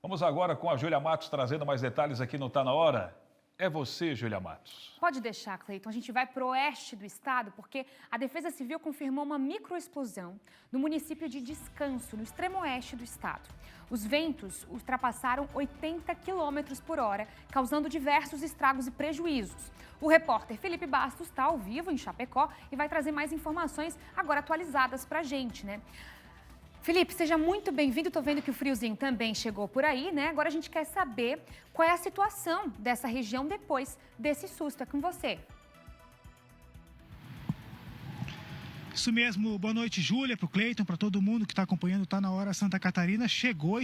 Vamos agora com a Júlia Matos trazendo mais detalhes aqui no Tá Na Hora. É você, Júlia Matos. Pode deixar, Cleiton. A gente vai para o oeste do estado porque a Defesa Civil confirmou uma microexplosão no município de Descanso, no extremo oeste do estado. Os ventos ultrapassaram 80 km por hora, causando diversos estragos e prejuízos. O repórter Felipe Bastos está ao vivo em Chapecó e vai trazer mais informações agora atualizadas para a gente, né? Felipe, seja muito bem-vindo. Estou vendo que o friozinho também chegou por aí, né? Agora a gente quer saber qual é a situação dessa região depois desse susto. É com você. Isso mesmo, boa noite, Júlia, para o Cleiton, para todo mundo que está acompanhando, Tá Na Hora Santa Catarina. Chegou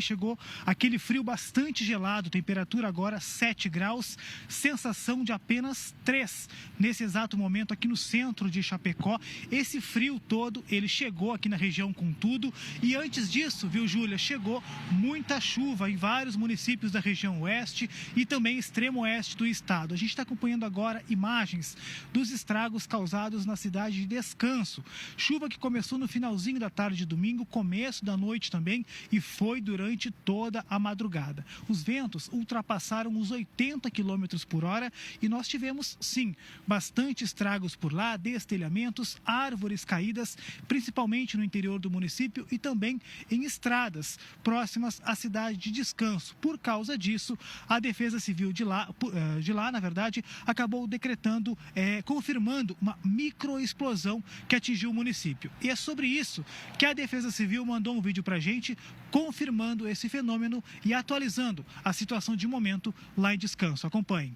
aquele frio bastante gelado, temperatura agora 7 graus, sensação de apenas 3 nesse exato momento aqui no centro de Chapecó. Esse frio todo, ele chegou aqui na região com tudo e antes disso, viu, Júlia, chegou muita chuva em vários municípios da região oeste e também extremo oeste do estado. A gente está acompanhando agora imagens dos estragos causados na cidade de Descanso. Chuva que começou no finalzinho da tarde de domingo, começo da noite também e foi durante toda a madrugada. Os ventos ultrapassaram os 80 km por hora e nós tivemos, sim, bastante estragos por lá, destelhamentos, árvores caídas, principalmente no interior do município e também em estradas próximas à cidade de Descanso. Por causa disso, a Defesa Civil de lá, na verdade, acabou decretando, confirmando uma microexplosão que atingiu o município. E é sobre isso que a Defesa Civil mandou um vídeo para a gente confirmando esse fenômeno e atualizando a situação de momento lá em Descanso. Acompanhem.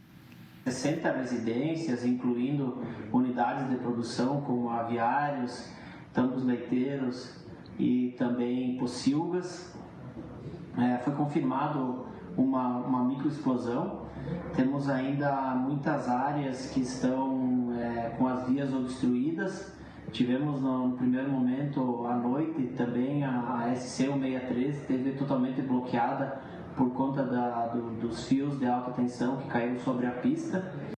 60 residências, incluindo unidades de produção como aviários, tambos leiteiros e também pocilgas. Foi confirmado uma microexplosão. Temos ainda muitas áreas que estão com as vias obstruídas. Tivemos no primeiro momento à noite também a SC-163 esteve totalmente bloqueada por conta dos fios de alta tensão que caíram sobre a pista.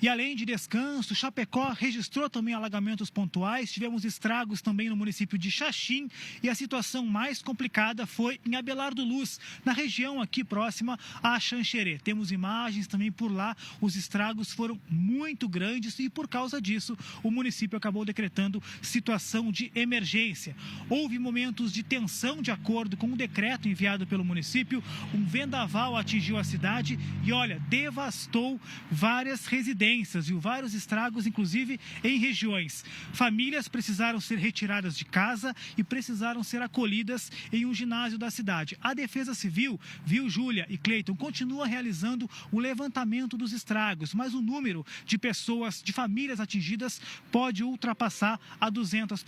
E além de Descanso, Chapecó registrou também alagamentos pontuais, tivemos estragos também no município de Xaxim e a situação mais complicada foi em Abelardo Luz, na região aqui próxima a Xanxerê. Temos imagens também por lá, os estragos foram muito grandes e por causa disso o município acabou decretando situação de emergência. Houve momentos de tensão de acordo com um decreto enviado pelo município, um vendaval atingiu a cidade e olha, devastou várias residências. Viu vários estragos, inclusive em regiões. Famílias precisaram ser retiradas de casa e precisaram ser acolhidas em um ginásio da cidade. A Defesa Civil, viu, Júlia e Cleiton, continua realizando o levantamento dos estragos, mas o número de pessoas, de famílias atingidas pode ultrapassar a 200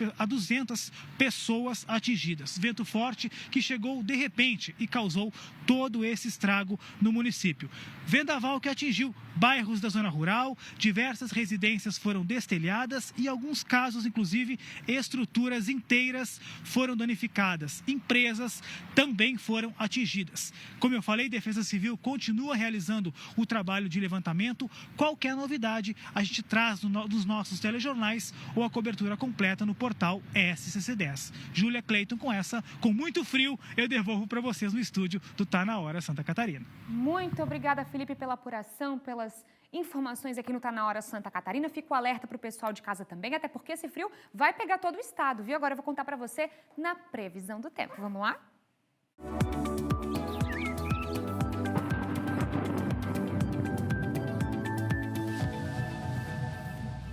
pessoas atingidas. Vento forte que chegou de repente e causou todo esse estrago no município. Vendaval que atingiu bairros da zona rural, diversas residências foram destelhadas e, em alguns casos, inclusive, estruturas inteiras foram danificadas. Empresas também foram atingidas. Como eu falei, Defesa Civil continua realizando o trabalho de levantamento. Qualquer novidade, a gente traz nos nossos telejornais ou a cobertura completa no portal SCC10. Júlia, Cleiton, com muito frio, eu devolvo para vocês no estúdio do Tá Na Hora Santa Catarina. Muito obrigada, Felipe, pela apuração, pelas informações aqui no Tá Na Hora Santa Catarina. Fico alerta para o pessoal de casa também, até porque esse frio vai pegar todo o estado, viu? Agora eu vou contar para você na previsão do tempo. Vamos lá?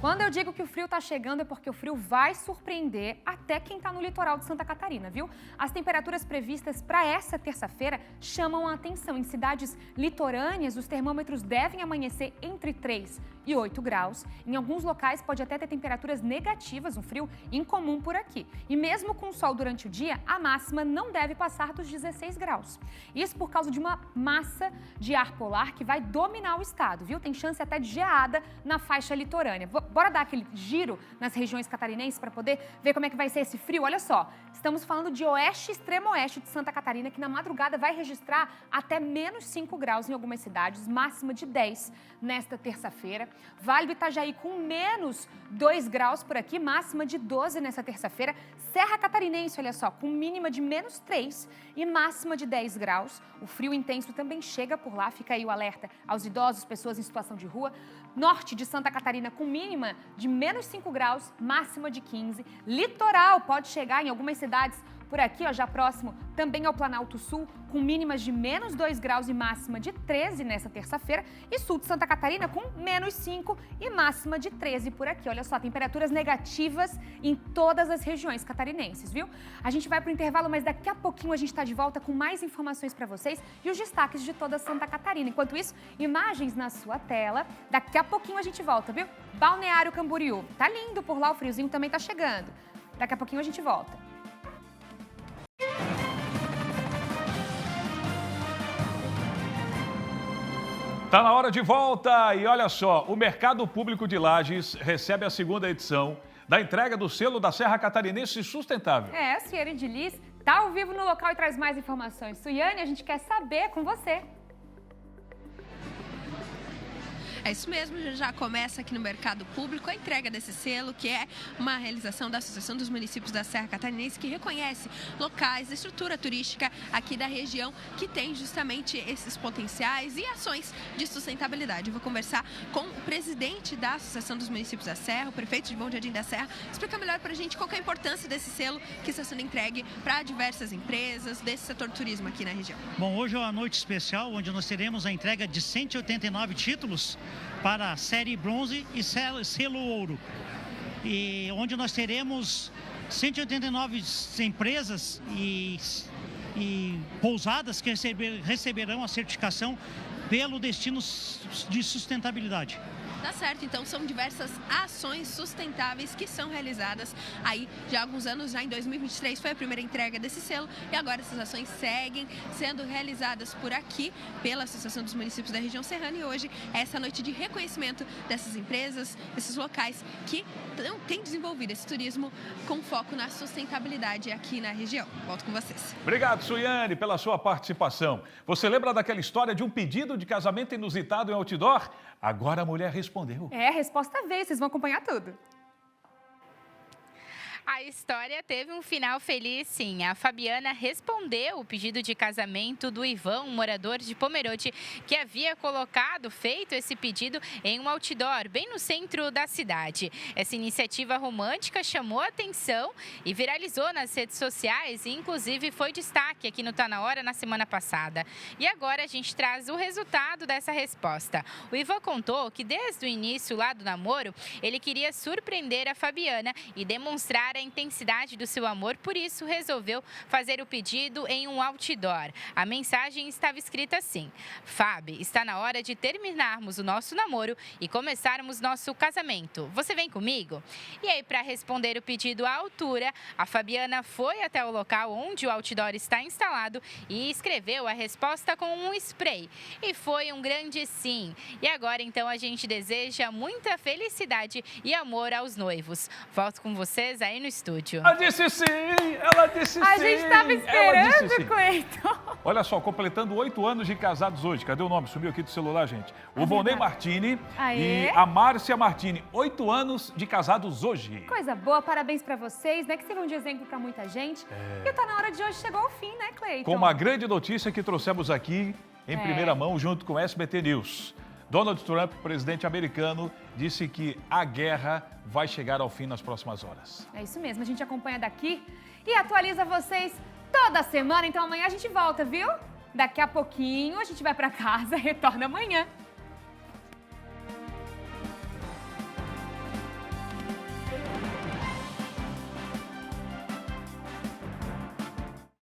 Quando eu digo que o frio está chegando é porque o frio vai surpreender até quem está no litoral de Santa Catarina, viu? As temperaturas previstas para essa terça-feira chamam a atenção. Em cidades litorâneas, os termômetros devem amanhecer entre 3 e 8 graus. Em alguns locais pode até ter temperaturas negativas, um frio incomum por aqui. E mesmo com sol durante o dia, a máxima não deve passar dos 16 graus. Isso por causa de uma massa de ar polar que vai dominar o estado, viu? Tem chance até de geada na faixa litorânea. Bora dar aquele giro nas regiões catarinenses para poder ver como é que vai ser esse frio? Olha só, estamos falando de oeste e extremo oeste de Santa Catarina, que na madrugada vai registrar até menos 5 graus em algumas cidades, máxima de 10 nesta terça-feira. Vale do Itajaí com menos 2 graus por aqui, máxima de 12 nessa terça-feira. Serra Catarinense, olha só, com mínima de menos 3 e máxima de 10 graus. O frio intenso também chega por lá, fica aí o alerta aos idosos, pessoas em situação de rua. Norte de Santa Catarina com mínima de menos 5 graus, máxima de 15. Litoral pode chegar em algumas cidades por aqui, ó, já próximo também ao Planalto Sul, com mínimas de menos 2 graus e máxima de 13 nessa terça-feira. E sul de Santa Catarina com menos 5 e máxima de 13 por aqui. Olha só, temperaturas negativas em todas as regiões catarinenses, viu? A gente vai para o intervalo, mas daqui a pouquinho a gente está de volta com mais informações para vocês e os destaques de toda Santa Catarina. Enquanto isso, imagens na sua tela. Daqui a pouquinho a gente volta, viu? Balneário Camboriú. Tá lindo por lá, o friozinho também tá chegando. Daqui a pouquinho a gente volta. Tá na hora de volta e olha só, o Mercado Público de Lages recebe a segunda edição da entrega do selo da Serra Catarinense Sustentável. A Suiane de Lis tá ao vivo no local e traz mais informações. Suiane, a gente quer saber com você. É isso mesmo, já começa aqui no Mercado Público a entrega desse selo, que é uma realização da Associação dos Municípios da Serra Catarinense, que reconhece locais, estrutura turística aqui da região que tem justamente esses potenciais e ações de sustentabilidade. Eu vou conversar com o presidente da Associação dos Municípios da Serra, o prefeito de Bom Jardim da Serra, explicar melhor para a gente qual que é a importância desse selo que está sendo entregue para diversas empresas desse setor turismo aqui na região. Bom, hoje é uma noite especial onde nós teremos a entrega de 189 títulos para a série bronze e selo ouro, e onde nós teremos 189 empresas e pousadas que receberão a certificação pelo destino de sustentabilidade. Tá certo, então são diversas ações sustentáveis que são realizadas aí já há alguns anos. Já em 2023 foi a primeira entrega desse selo e agora essas ações seguem sendo realizadas por aqui pela Associação dos Municípios da Região Serrana, e hoje é essa noite de reconhecimento dessas empresas, desses locais que têm desenvolvido esse turismo com foco na sustentabilidade aqui na região. Volto com vocês. Obrigado, Suiane, pela sua participação. Você lembra daquela história de um pedido de casamento inusitado em outdoor? Agora a mulher respondeu. A resposta veio, vocês vão acompanhar tudo. A história teve um final feliz, sim. A Fabiana respondeu o pedido de casamento do Ivan, um morador de Pomerode, que havia feito esse pedido em um outdoor, bem no centro da cidade. Essa iniciativa romântica chamou a atenção e viralizou nas redes sociais, e inclusive foi destaque aqui no Tá Na Hora na semana passada. E agora a gente traz o resultado dessa resposta. O Ivan contou que desde o início lá do namoro, ele queria surpreender a Fabiana e demonstrar a intensidade do seu amor, por isso resolveu fazer o pedido em um outdoor. A mensagem estava escrita assim: Fábio, está na hora de terminarmos o nosso namoro e começarmos nosso casamento. Você vem comigo? E aí, para responder o pedido à altura, a Fabiana foi até o local onde o outdoor está instalado e escreveu a resposta com um spray. E foi um grande sim. E agora, então, a gente deseja muita felicidade e amor aos noivos. Volto com vocês aí no estúdio. Ela disse sim! Ela disse sim! A gente estava esperando, Cleiton. Olha só, completando 8 anos de casados hoje. Cadê o nome? Sumiu aqui do celular, gente. O Volney Martini e a Márcia Martini. 8 anos de casados hoje. Coisa boa, parabéns pra vocês, né? Que sirvam de exemplo pra muita gente. E o Tá Na Hora de hoje chegou ao fim, né, Cleiton? Com uma grande notícia que trouxemos aqui em primeira mão, junto com o SBT News. Donald Trump, presidente americano, disse que a guerra vai chegar ao fim nas próximas horas. É isso mesmo, a gente acompanha daqui e atualiza vocês toda semana. Então amanhã a gente volta, viu? Daqui a pouquinho a gente vai pra casa, retorna amanhã.